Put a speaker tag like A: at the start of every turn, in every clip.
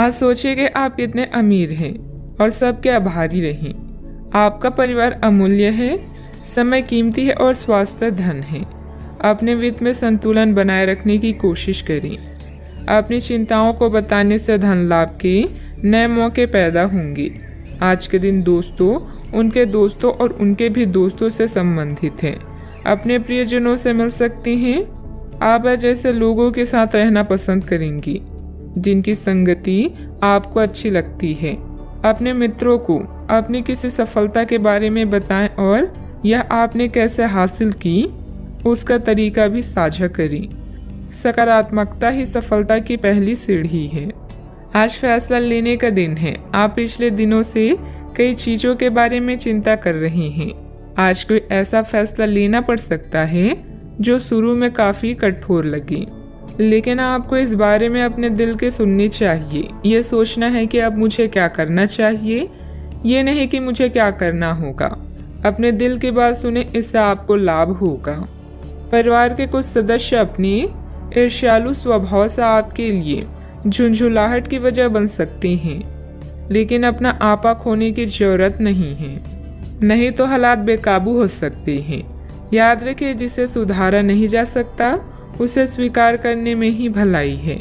A: आज सोचिए कि आप कितने अमीर हैं और सबके आभारी रहें। आपका परिवार अमूल्य है, समय कीमती है और स्वास्थ्य धन है। अपने वित्त में संतुलन बनाए रखने की कोशिश करें। अपनी चिंताओं को बताने से धन लाभ के नए मौके पैदा होंगे। आज के दिन दोस्तों, उनके दोस्तों और उनके भी दोस्तों से संबंधित हैं। अपने प्रियजनों से मिल सकती हैं। आप जैसे लोगों के साथ रहना पसंद करेंगी जिनकी संगति आपको अच्छी लगती है। अपने मित्रों को अपनी किसी सफलता के बारे में बताएं और यह आपने कैसे हासिल की उसका तरीका भी साझा करें। सकारात्मकता ही सफलता की पहली सीढ़ी है। आज फैसला लेने का दिन है। आप पिछले दिनों से कई चीजों के बारे में चिंता कर रहे हैं। आज कोई ऐसा फैसला लेना पड़ सकता है जो शुरू में काफी कठोर लगे, लेकिन आपको इस बारे में अपने दिल के सुननी चाहिए। ये सोचना है कि अब मुझे क्या करना चाहिए, ये नहीं कि मुझे क्या करना होगा। अपने दिल की बात सुने, इससे आपको लाभ होगा। परिवार के कुछ सदस्य अपनी ईर्ष्यालु स्वभाव से आपके लिए झुंझुलाहट की वजह बन सकते हैं, लेकिन अपना आपा खोने की जरूरत नहीं है, नहीं तो हालात बेकाबू हो सकते हैं। याद रखिए, जिसे सुधारा नहीं जा सकता उसे स्वीकार करने में ही भलाई है।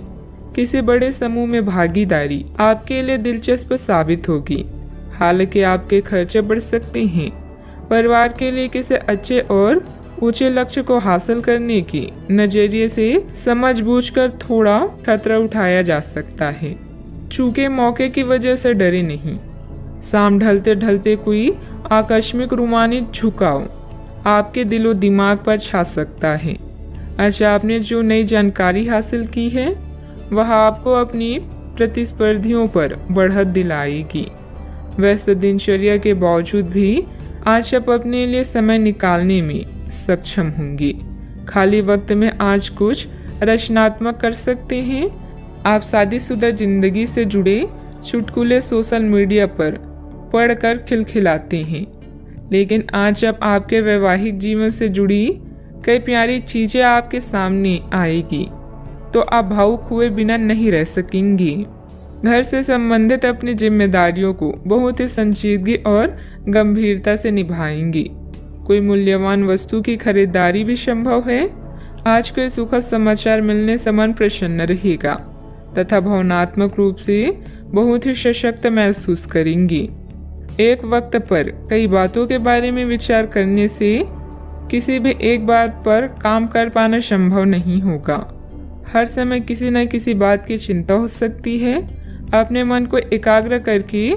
A: किसी बड़े समूह में भागीदारी आपके लिए दिलचस्प साबित होगी, हालांकि आपके खर्चे बढ़ सकते हैं। परिवार के लिए किसी अच्छे और ऊंचे लक्ष्य को हासिल करने के नजरिए से समझबूझकर थोड़ा खतरा उठाया जा सकता है। चूंकि मौके की वजह से डरे नहीं। शाम ढलते ढलते कोई आकस्मिक रोमांचित झुकाव आपके दिलो दिमाग पर छा सकता है। अच्छा, आपने जो नई जानकारी हासिल की है वह आपको अपनी प्रतिस्पर्धियों पर बढ़त दिलाएगी। व्यस्त दिनचर्या के बावजूद भी आज आप अपने लिए समय निकालने में सक्षम होंगे। खाली वक्त में आज कुछ रचनात्मक कर सकते हैं। आप शादीशुदा जिंदगी से जुड़े चुटकुले सोशल मीडिया पर पढ़कर खिलखिलाते हैं, लेकिन आज जब आपके वैवाहिक जीवन से जुड़ी कई प्यारी चीजें आपके सामने आएगी तो आप भावुक हुए बिना नहीं रह सकेंगे। घर से संबंधित अपनी जिम्मेदारियों को बहुत ही संजीदगी और गंभीरता से निभाएंगे। कोई मूल्यवान वस्तु की खरीदारी भी संभव है। आज कोई सुखद समाचार मिलने से मन प्रसन्न रहेगा तथा भावनात्मक रूप से बहुत ही सशक्त महसूस करेंगे। एक वक्त पर कई बातों के बारे में विचार करने से किसी भी एक बात पर काम कर पाना संभव नहीं होगा। हर समय किसी न किसी बात की चिंता हो सकती है। अपने मन को एकाग्र करके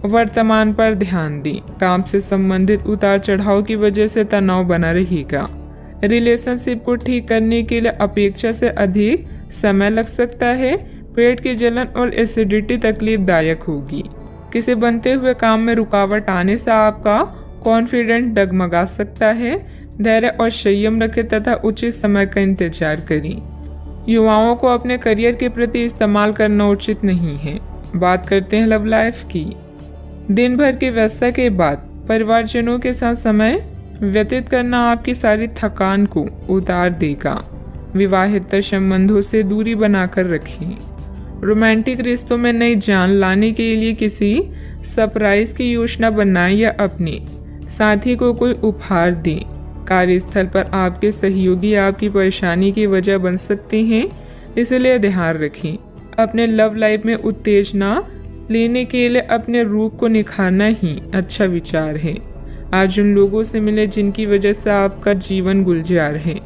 A: वर्तमान पर ध्यान दें। काम से संबंधित उतार चढ़ाव की वजह से तनाव बना रहेगा। रिलेशनशिप को ठीक करने के लिए अपेक्षा से अधिक समय लग सकता है। पेट की जलन और एसिडिटी तकलीफदायक होगी। किसी बनते हुए काम में रुकावट आने से आपका कॉन्फिडेंस डगमगा सकता है। धैर्य और संयम रखें तथा उचित समय का इंतजार करें। युवाओं को अपने करियर के प्रति इस्तेमाल करना उचित नहीं है। बात करते हैं लव लाइफ की। दिन भर की व्यस्तता के बाद परिवारजनों के साथ समय व्यतीत करना आपकी सारी थकान को उतार देगा। विवाहित संबंधों से दूरी बनाकर रखें। रोमांटिक रिश्तों में नई जान लाने के लिए किसी सरप्राइज की योजना बनाएं या अपने साथी को कोई उपहार दें। कार्यस्थल पर आपके सहयोगी आपकी परेशानी की वजह बन सकते हैं, इसलिए ध्यान रखें। अपने लव लाइफ में उत्तेजना लेने के लिए अपने रूप को निखारना ही अच्छा विचार है। आज उन लोगों से मिले जिनकी वजह से आपका जीवन गुलजार है।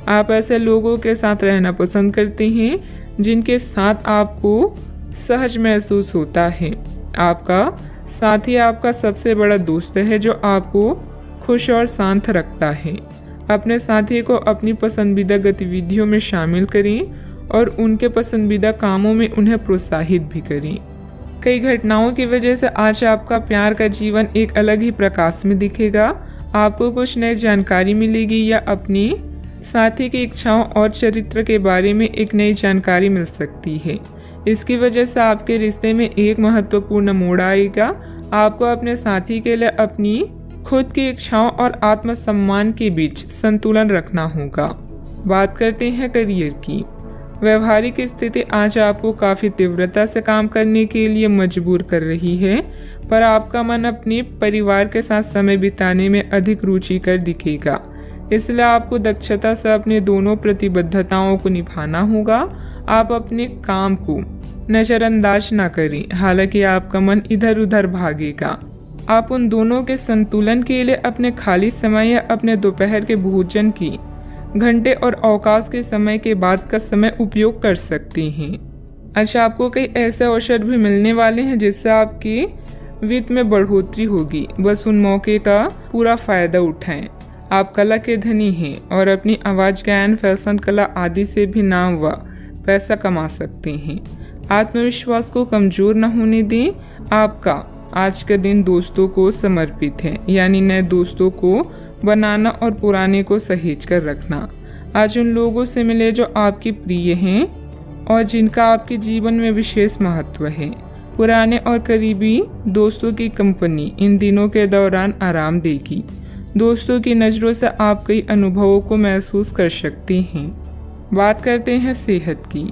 A: आप ऐसे लोगों के साथ रहना पसंद करते हैं जिनके साथ आपको सहज महसूस होता है। आपका साथी आपका सबसे बड़ा दोस्त है जो आपको खुश और शांत रखता है। अपने साथी को अपनी पसंदीदा गतिविधियों में शामिल करें और उनके पसंदीदा कामों में उन्हें प्रोत्साहित भी करें। कई घटनाओं की वजह से आज आपका प्यार का जीवन एक अलग ही प्रकाश में दिखेगा। आपको कुछ नई जानकारी मिलेगी या अपनी साथी की इच्छाओं और चरित्र के बारे में एक नई जानकारी मिल सकती है। इसकी वजह से आपके रिश्ते में एक महत्वपूर्ण मोड़ आएगा। आपको अपने साथी के लिए अपनी खुद की इच्छाओं और आत्मसम्मान के बीच संतुलन रखना होगा। बात करते हैं करियर की। व्यवहारिक स्थिति आज आपको काफ़ी तीव्रता से काम करने के लिए मजबूर कर रही है, पर आपका मन अपने परिवार के साथ समय बिताने में अधिक रुचिकर दिखेगा। इसलिए आपको दक्षता से अपने दोनों प्रतिबद्धताओं को निभाना होगा। आप अपने काम को नज़रअंदाज ना करें, हालांकि आपका मन इधर उधर भागेगा। आप उन दोनों के संतुलन के लिए अपने खाली समय या अपने दोपहर के भोजन की घंटे और अवकाश के समय के बाद का समय उपयोग कर सकते हैं। अच्छा, आपको कई ऐसे अवसर भी मिलने वाले हैं जिससे आपकी वित्त में बढ़ोतरी होगी। बस उन मौके का पूरा फायदा उठाएं। आप कला के धनी हैं और अपनी आवाज़, गायन, फैशन, कला आदि से भी नाम व पैसा कमा सकते हैं। आत्मविश्वास को कमज़ोर न होने दें। आपका आज का दिन दोस्तों को समर्पित है, यानी नए दोस्तों को बनाना और पुराने को सहेज कर रखना। आज उन लोगों से मिले जो आपके प्रिय हैं और जिनका आपके जीवन में विशेष महत्व है। पुराने और करीबी दोस्तों की कंपनी इन दिनों के दौरान आराम देगी। दोस्तों की नज़रों से आप कई अनुभवों को महसूस कर सकते हैं। बात करते हैं सेहत की।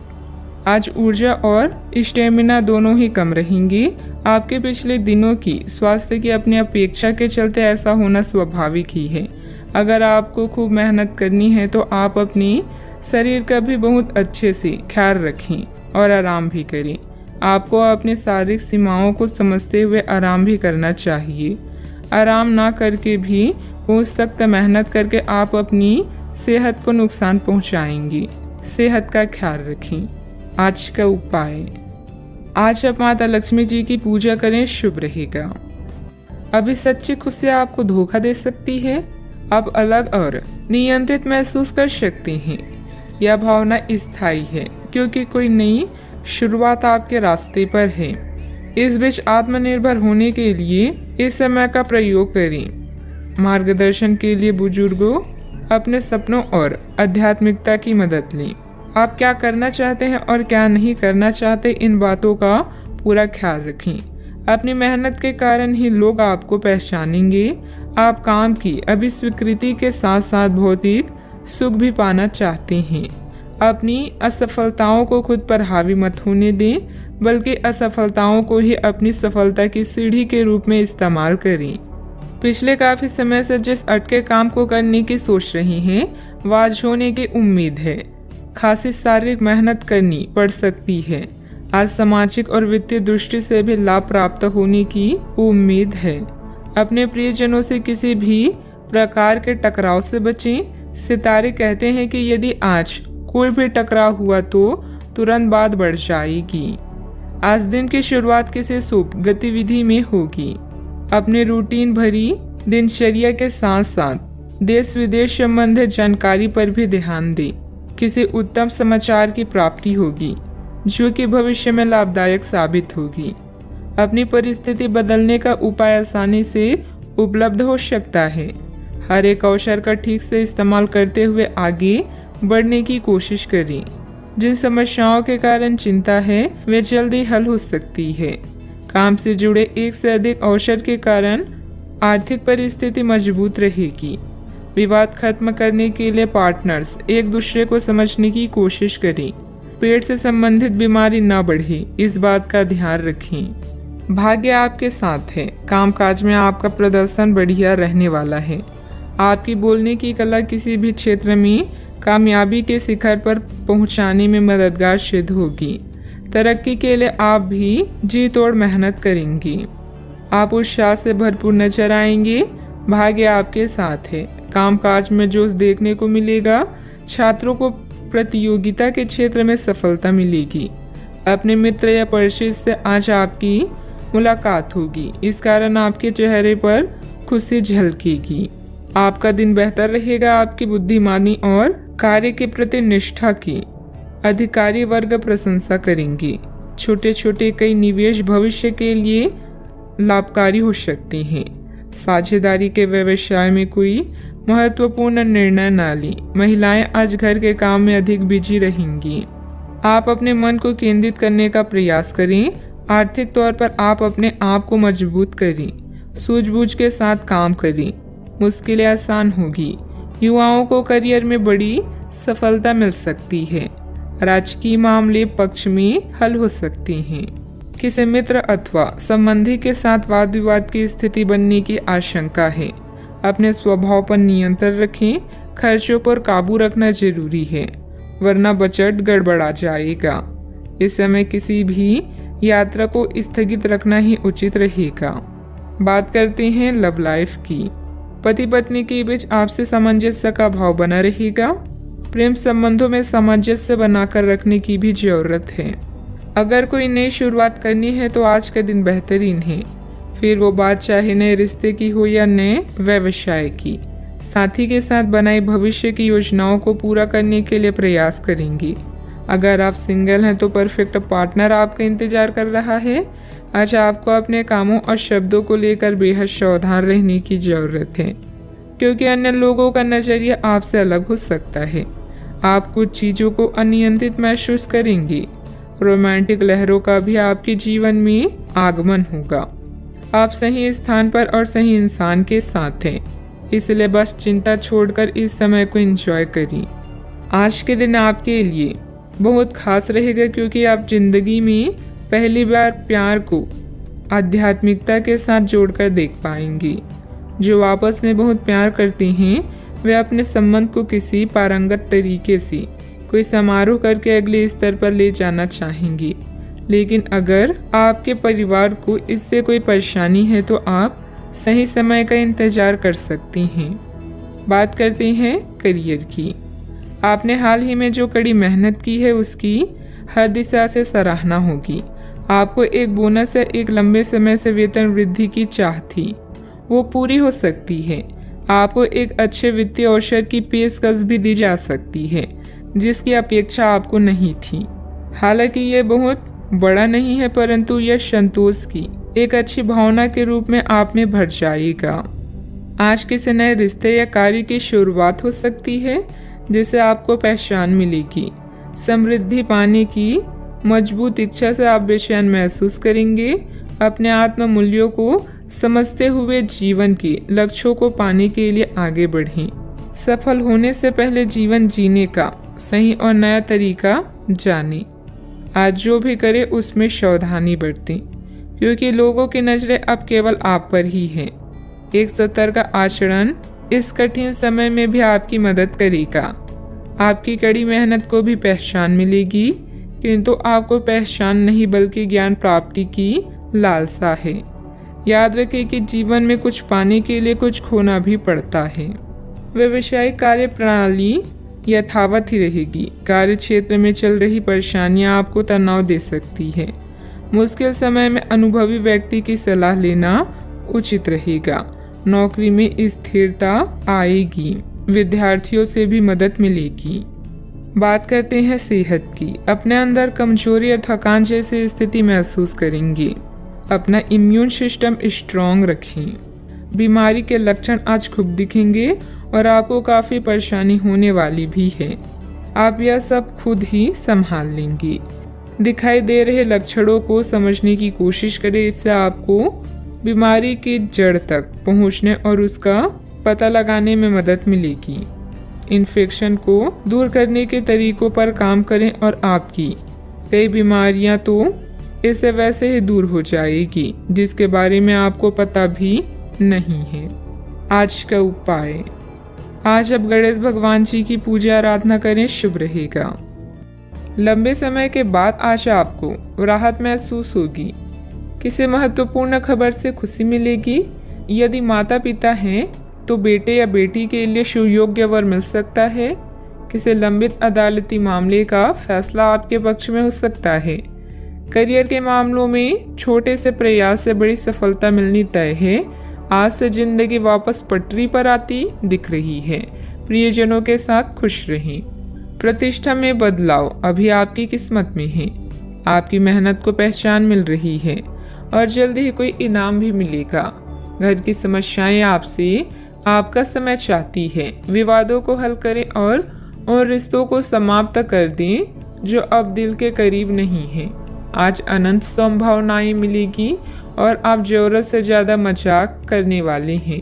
A: आज ऊर्जा और स्टेमिना दोनों ही कम रहेंगी। आपके पिछले दिनों की स्वास्थ्य की अपनी अपेक्षा के चलते ऐसा होना स्वाभाविक ही है। अगर आपको खूब मेहनत करनी है तो आप अपनी शरीर का भी बहुत अच्छे से ख्याल रखें और आराम भी करें। आपको अपनी शारीरिक सीमाओं को समझते हुए आराम भी करना चाहिए। आराम ना करके भी बहुत सख्त मेहनत करके आप अपनी सेहत को नुकसान पहुंचाएंगे। सेहत का ख्याल रखें। आज का उपाय, आज आप माता लक्ष्मी जी की पूजा करें, शुभ रहेगा। अभी सच्ची खुशी आपको धोखा दे सकती है। आप अलग और नियंत्रित महसूस कर सकते हैं। यह भावना स्थायी है क्योंकि कोई नई शुरुआत आपके रास्ते पर है। इस बीच आत्मनिर्भर होने के लिए इस समय का प्रयोग करें। मार्गदर्शन के लिए बुजुर्गों, अपने सपनों और आध्यात्मिकता की मदद लें। आप क्या करना चाहते हैं और क्या नहीं करना चाहते, इन बातों का पूरा ख्याल रखें। अपनी मेहनत के कारण ही लोग आपको पहचानेंगे। आप काम की अभी स्वीकृति के साथ साथ भौतिक सुख भी पाना चाहते हैं। अपनी असफलताओं को खुद पर हावी मत होने दें, बल्कि असफलताओं को ही अपनी सफलता की सीढ़ी के रूप में इस्तेमाल करें। पिछले काफ़ी समय से जिस अटके काम को करने की सोच रही हैं, वह आज होने की उम्मीद है। खासी शारीरिक मेहनत करनी पड़ सकती है। आज सामाजिक और वित्तीय दृष्टि से भी लाभ प्राप्त होने की उम्मीद है। अपने प्रियजनों से किसी भी प्रकार के टकराव से बचें। सितारे कहते हैं कि यदि आज कोई भी टकराव हुआ तो तुरंत बात बढ़ जाएगी। आज दिन की शुरुआत किसी शुभ गतिविधि में होगी। अपने रूटीन भरी दिनचर्या के साथ साथ देश विदेश संबंधित जानकारी पर भी ध्यान दें। किसी उत्तम समाचार की प्राप्ति होगी जो कि भविष्य में लाभदायक साबित होगी। अपनी परिस्थिति बदलने का उपाय आसानी से उपलब्ध हो सकता है। हर एक अवसर का ठीक से इस्तेमाल करते हुए आगे बढ़ने की कोशिश करें। जिन समस्याओं के कारण चिंता है वे जल्दी हल हो सकती है। काम से जुड़े एक से अधिक अवसर के कारण आर्थिक परिस्थिति मजबूत रहेगी। विवाद खत्म करने के लिए पार्टनर्स एक दूसरे को समझने की कोशिश करें। पेट से संबंधित बीमारी न बढ़े, इस बात का ध्यान रखें। भाग्य आपके साथ है। कामकाज में आपका प्रदर्शन बढ़िया रहने वाला है। आपकी बोलने की कला किसी भी क्षेत्र में कामयाबी के शिखर पर पहुंचाने में मददगार सिद्ध होगी। तरक्की के लिए आप भी जी तोड़ मेहनत करेंगी। आप उत्साह से भरपूर नजर आएंगे। भाग्य आपके साथ है। कामकाज में जोश देखने को मिलेगा। छात्रों को प्रतियोगिता के क्षेत्र में सफलता मिलेगी। अपने मित्र या परिचित से आज आपकी मुलाकात होगी। इस कारण आपके चेहरे पर खुशी झलकेगी। आपका दिन बेहतर रहेगा। आपकी बुद्धिमानी और कार्य के प्रति निष्ठा की अधिकारी वर्ग प्रशंसा करेंगे। छोटे छोटे कई निवेश भविष्य के लिए लाभकारी हो सकते हैं। साझेदारी के व्यवसाय में कोई महत्वपूर्ण निर्णय न लें। महिलाएं आज घर के काम में अधिक बिजी रहेंगी। आप अपने मन को केंद्रित करने का प्रयास करें। आर्थिक तौर पर आप अपने आप को मजबूत करें। सूझबूझ के साथ काम करें। मुश्किलें आसान होगी। युवाओं को करियर में बड़ी सफलता मिल सकती है। राजकीय मामले पक्ष में हल हो सकते हैं। किसी मित्र अथवा संबंधी के साथ वाद विवाद की स्थिति बनने की आशंका है। अपने स्वभाव पर नियंत्रण रखें। खर्चों पर काबू रखना जरूरी है, वरना बजट गड़बड़ा जाएगा। इस समय किसी भी यात्रा को स्थगित रखना ही उचित रहेगा। बात करते हैं लव लाइफ की। पति पत्नी के बीच आपसी सामंजस्य का भाव बना रहेगा। प्रेम संबंधों में सामंजस्य बनाकर रखने की भी जरूरत है। अगर कोई नई शुरुआत करनी है तो आज का दिन बेहतरीन है, फिर वो बात चाहे नए रिश्ते की हो या नए व्यवसाय की। साथी के साथ बनाई भविष्य की योजनाओं को पूरा करने के लिए प्रयास करेंगे। अगर आप सिंगल हैं तो परफेक्ट पार्टनर आपका इंतजार कर रहा है। आज आपको अपने कामों और शब्दों को लेकर बेहद सावधान रहने की जरूरत है, क्योंकि अन्य लोगों का नजरिया आपसे अलग हो सकता है। आप कुछ चीज़ों को अनियंत्रित महसूस करेंगे। रोमांटिक लहरों का भी आपके जीवन में आगमन होगा। आप सही स्थान पर और सही इंसान के साथ हैं, इसलिए बस चिंता छोड़कर इस समय को एंजॉय करिए। आज के दिन आपके लिए बहुत खास रहेगा, क्योंकि आप जिंदगी में पहली बार प्यार को आध्यात्मिकता के साथ जोड़कर देख पाएंगे। जो आपस में बहुत प्यार करते हैं वे अपने संबंध को किसी पारंगत तरीके से कोई समारोह करके अगले स्तर पर ले जाना चाहेंगे। लेकिन अगर आपके परिवार को इससे कोई परेशानी है तो आप सही समय का इंतजार कर सकती हैं। बात करते हैं करियर की। आपने हाल ही में जो कड़ी मेहनत की है उसकी हर दिशा से सराहना होगी। आपको एक बोनस या एक लंबे समय से वेतन वृद्धि की चाह थी, वो पूरी हो सकती है। आपको एक अच्छे वित्तीय अवसर की पेशकश भी दी जा सकती है, जिसकी अपेक्षा आपको नहीं थी। हालांकि ये बहुत बड़ा नहीं है, परंतु यह संतोष की एक अच्छी भावना के रूप में आप में भर जाएगा। आज किसी नए रिश्ते या कार्य की शुरुआत हो सकती है, जिसे आपको पहचान मिलेगी। समृद्धि पाने की मजबूत इच्छा से आप बेचैन महसूस करेंगे। अपने आत्म मूल्यों को समझते हुए जीवन के लक्ष्यों को पाने के लिए आगे बढ़ें। सफल होने से पहले जीवन जीने का सही और नया तरीका जानें। आज जो भी करें उसमें सावधानी बरतें, क्योंकि लोगों की नजरें अब केवल आप पर ही हैं। एक सतर्क आचरण इस कठिन समय में भी आपकी मदद करेगा। आपकी कड़ी मेहनत को भी पहचान मिलेगी, किंतु आपको पहचान नहीं बल्कि ज्ञान प्राप्ति की लालसा है। याद रखें कि जीवन में कुछ पाने के लिए कुछ खोना भी पड़ता है। व्यवसायिक कार्य प्रणाली यथावत ही रहेगी। कार्य क्षेत्र में चल रही परेशानियां आपको तनाव दे सकती है। मुश्किल समय में अनुभवी व्यक्ति की सलाह लेना उचित रहेगा। नौकरी में स्थिरता आएगी। विद्यार्थियों से भी मदद मिलेगी। बात करते हैं सेहत की। अपने अंदर कमजोरी और थकान जैसी स्थिति महसूस करेंगे। अपना इम्यून सिस्टम स्ट्रॉन्ग रखें। बीमारी के लक्षण आज खूब दिखेंगे और आपको काफ़ी परेशानी होने वाली भी है। आप यह सब खुद ही संभाल लेंगे। दिखाई दे रहे लक्षणों को समझने की कोशिश करें, इससे आपको बीमारी की जड़ तक पहुंचने और उसका पता लगाने में मदद मिलेगी। इन्फेक्शन को दूर करने के तरीकों पर काम करें और आपकी कई बीमारियां तो इससे वैसे ही दूर हो जाएगी, जिसके बारे में आपको पता भी नहीं है। आज का उपाय, आज आप गणेश भगवान जी की पूजा आराधना करें, शुभ रहेगा। लंबे समय के बाद आज आपको राहत महसूस होगी। किसी महत्वपूर्ण खबर से खुशी मिलेगी। यदि माता पिता हैं तो बेटे या बेटी के लिए सुयोग्य वर मिल सकता है। किसी लंबित अदालती मामले का फैसला आपके पक्ष में हो सकता है। करियर के मामलों में छोटे से प्रयास से बड़ी सफलता मिलनी तय है। आज से जिंदगी वापस पटरी पर आती दिख रही है। प्रियजनों के साथ खुश रहें। प्रतिष्ठा में बदलाव अभी आपकी किस्मत में है। आपकी मेहनत को पहचान मिल रही है और जल्दी ही कोई इनाम भी मिलेगा। घर की समस्याएं आपसे आपका समय चाहती है। विवादों को हल करें और उन रिश्तों को समाप्त कर दें जो अब दिल के करीब नहीं है। आज अनंत संभावनाएं मिलेगी और आप जरूरत से ज़्यादा मजाक करने वाले हैं।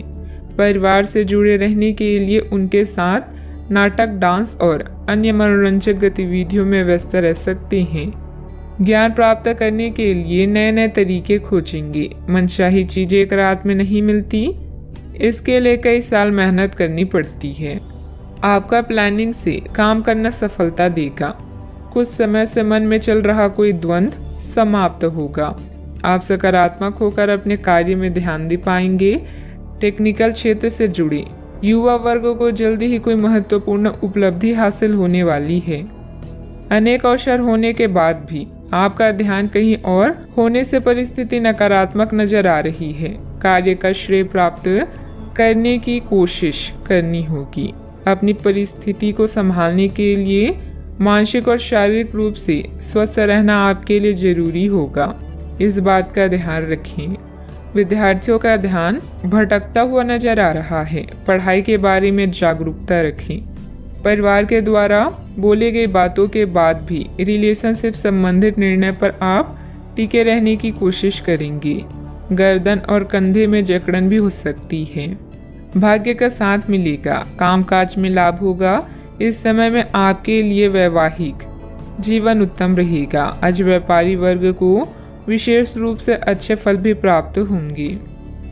A: परिवार से जुड़े रहने के लिए उनके साथ नाटक, डांस और अन्य मनोरंजक गतिविधियों में व्यस्त रह सकते हैं। ज्ञान प्राप्त करने के लिए नए नए तरीके खोजेंगे। मनचाही चीजें एक रात में नहीं मिलती, इसके लिए कई साल मेहनत करनी पड़ती है। आपका प्लानिंग से काम करना सफलता देगा। कुछ समय से मन में चल रहा कोई द्वंद्व समाप्त होगा। आप सकारात्मक होकर अपने कार्य में ध्यान दे पाएंगे। टेक्निकल क्षेत्र से जुड़े युवा वर्ग को जल्दी ही कोई महत्वपूर्ण उपलब्धि हासिल होने वाली है। अनेक अवसर होने के बाद भी आपका ध्यान कहीं और होने से परिस्थिति नकारात्मक नजर आ रही है। कार्य का श्रेय प्राप्त करने की कोशिश करनी होगी। अपनी परिस्थिति को संभालने के लिए मानसिक और शारीरिक रूप से स्वस्थ रहना आपके लिए जरूरी होगा। इस बात का ध्यान रखें। विद्यार्थियों का ध्यान भटकता हुआ नजर आ रहा है। पढ़ाई के बारे में जागरूकता रखें। परिवार के द्वारा बोले गई बातों के बाद भी रिलेशनशिप संबंधित निर्णय पर आप टिके रहने की कोशिश करेंगे। गर्दन और कंधे में जकड़न भी हो सकती है। भाग्य का साथ मिलेगा। कामकाज में लाभ होगा। इस समय में आपके लिए वैवाहिक जीवन उत्तम रहेगा। आज व्यापारी वर्ग को विशेष रूप से अच्छे फल भी प्राप्त होंगे।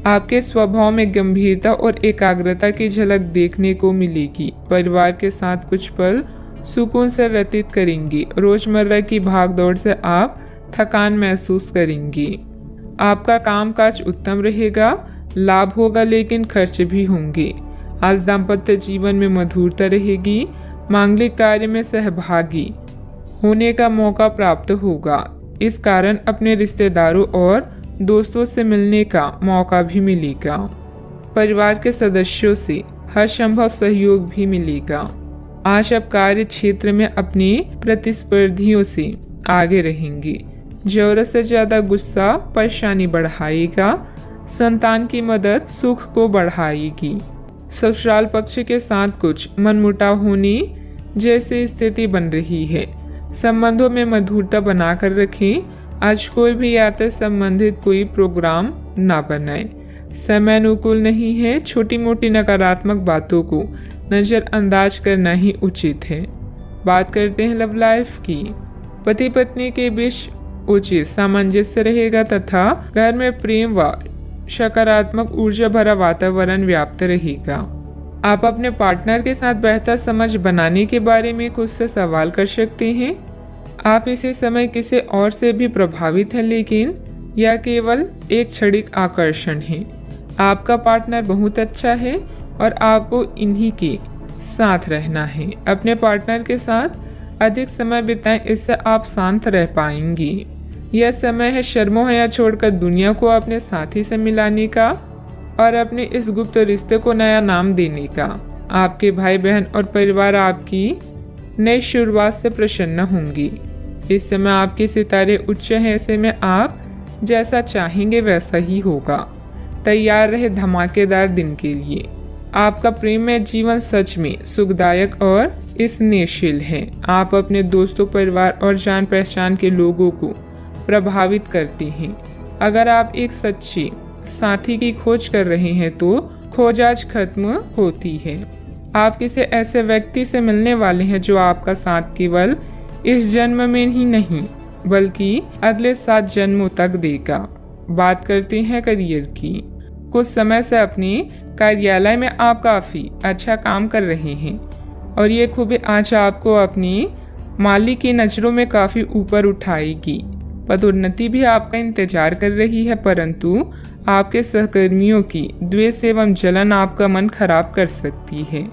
A: आपके स्वभाव में गंभीरता और एकाग्रता की झलक देखने को मिलेगी। परिवार के साथ कुछ पल सुकून से व्यतीत करेंगे। रोजमर्रा की भागदौड़ से आप थकान महसूस करेंगे। आपका कामकाज उत्तम रहेगा। लाभ होगा लेकिन खर्च भी होंगे। आज दाम्पत्य जीवन में मधुरता रहेगी। मांगलिक कार्य में सहभागी होने का मौका प्राप्त होगा। इस कारण अपने रिश्तेदारों और दोस्तों से मिलने का मौका भी मिलेगा। परिवार के सदस्यों से हर संभव सहयोग भी मिलेगा। आज आप कार्य क्षेत्र में अपने प्रतिस्पर्धियों से आगे रहेंगे। जरूरत से ज्यादा गुस्सा परेशानी बढ़ाएगा। संतान की मदद सुख को बढ़ाएगी। ससुराल पक्ष के साथ कुछ मनमुटाव होने जैसी स्थिति बन रही है। संबंधों में मधुरता बनाकर रखें। आज कोई भी यात्रा संबंधित कोई प्रोग्राम ना बनाए। समय अनुकूल नहीं है। छोटी मोटी नकारात्मक बातों को नजरअंदाज करना ही उचित है। बात करते हैं लव लाइफ की। पति पत्नी के बीच उचित सामंजस्य रहेगा तथा घर में प्रेम व सकारात्मक ऊर्जा भरा वातावरण व्याप्त रहेगा। आप अपने पार्टनर के साथ बेहतर समझ बनाने के बारे में कुछ से सवाल कर सकते हैं। आप इसी समय किसी और से भी प्रभावित हैं, लेकिन यह केवल एक क्षणिक आकर्षण है। आपका पार्टनर बहुत अच्छा है और आपको इन्हीं के साथ रहना है। अपने पार्टनर के साथ अधिक समय बिताएं, इससे आप शांत रह पाएंगे। यह समय है शर्मों या छोड़कर दुनिया को अपने साथी से मिलाने का और अपने इस गुप्त रिश्ते को नया नाम देने का। आपके भाई बहन और परिवार आपकी नई शुरुआत से प्रसन्न होंगी। इस समय आपके सितारे उच्च हैं, ऐसे में आप जैसा चाहेंगे वैसा ही होगा। तैयार रहे धमाकेदार दिन के लिए। आपका प्रेममय जीवन सच में सुखदायक और स्नेहशील है। आप अपने दोस्तों, परिवार और जान पहचान के लोगों को प्रभावित करते हैं। अगर आप एक सच्चे साथी की खोज कर रहे हैं तो खोज आज खत्म होती है। आप किसी ऐसे व्यक्ति से मिलने वाले हैं जो आपका साथ केवल इस जन्म में ही नहीं बल्कि अगले 7 जन्मों तक देगा। बात करते हैं करियर की। कुछ समय से अपने कार्यालय में आप काफी अच्छा काम कर रहे हैं और ये खूबी आज आपको अपनी मालिक की नजरों में काफी ऊपर उठाएगी। पदोन्नति भी आपका इंतजार कर रही है, परंतु आपके सहकर्मियों की द्वेष एवं जलन आपका मन खराब कर सकती है।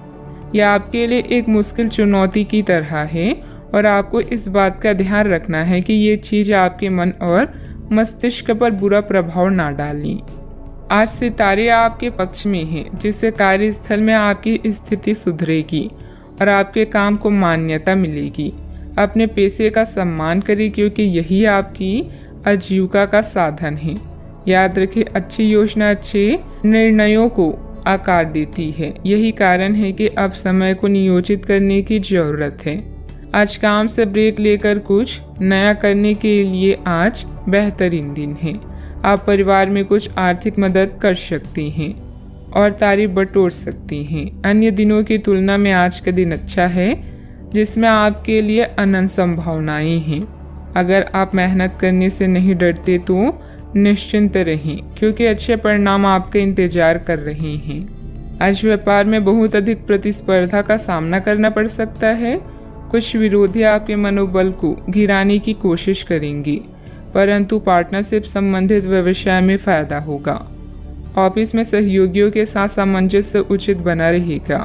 A: यह आपके लिए एक मुश्किल चुनौती की तरह है और आपको इस बात का ध्यान रखना है कि ये चीज आपके मन और मस्तिष्क पर बुरा प्रभाव ना डालें। आज सितारे आपके पक्ष में हैं, जिससे कार्यस्थल में आपकी स्थिति सुधरेगी और आपके काम को मान्यता मिलेगी। अपने पेशे का सम्मान करें क्योंकि यही आपकी आजीविका का साधन है। याद रखें, अच्छी योजना अच्छे निर्णयों को आकार देती है। यही कारण है कि अब समय को नियोजित करने की जरूरत है। आज काम से ब्रेक लेकर कुछ नया करने के लिए आज बेहतरीन दिन है। आप परिवार में कुछ आर्थिक मदद कर सकते हैं और तारीफ बटोर सकते हैं। अन्य दिनों की तुलना में आज का दिन अच्छा है। जिसमें आपके लिए अनंत संभावनाएं हैं। अगर आप मेहनत करने से नहीं डरते तो निश्चिंत रहें, क्योंकि अच्छे परिणाम आपका इंतजार कर रहे हैं। आज व्यापार में बहुत अधिक प्रतिस्पर्धा का सामना करना पड़ सकता है। कुछ विरोधी आपके मनोबल को गिराने की कोशिश करेंगे, परंतु पार्टनरशिप संबंधित व्यवसाय में फायदा होगा। ऑफिस में सहयोगियों के साथ सामंजस्य उचित बना रहेगा।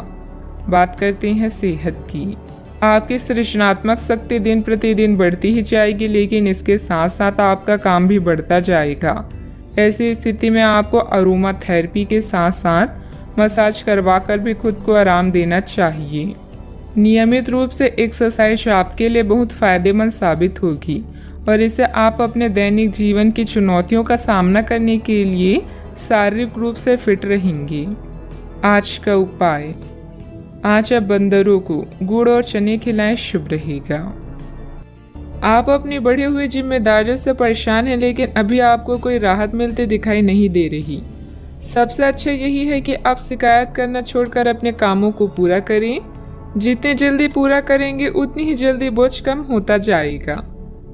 A: बात करते हैं सेहत की। आपकी सृजनात्मक शक्ति दिन प्रतिदिन बढ़ती ही जाएगी, लेकिन इसके साथ साथ आपका काम भी बढ़ता जाएगा। ऐसी स्थिति में आपको अरोमा थेरेपी के साथ साथ मसाज करवाकर भी खुद को आराम देना चाहिए। नियमित रूप से एक्सरसाइज आपके लिए बहुत फायदेमंद साबित होगी और इससे आप अपने दैनिक जीवन की चुनौतियों का सामना करने के लिए शारीरिक रूप से फिट रहेंगे। आज का उपाय, आज आप बंदरों को गुड़ और चने खिलाएं, शुभ रहेगा। आप अपनी बढ़ी हुई जिम्मेदारियों से परेशान हैं, लेकिन अभी आपको कोई राहत मिलती दिखाई नहीं दे रही। सबसे अच्छा यही है कि आप शिकायत करना छोड़कर अपने कामों को पूरा करें। जितने जल्दी पूरा करेंगे उतनी ही जल्दी बोझ कम होता जाएगा,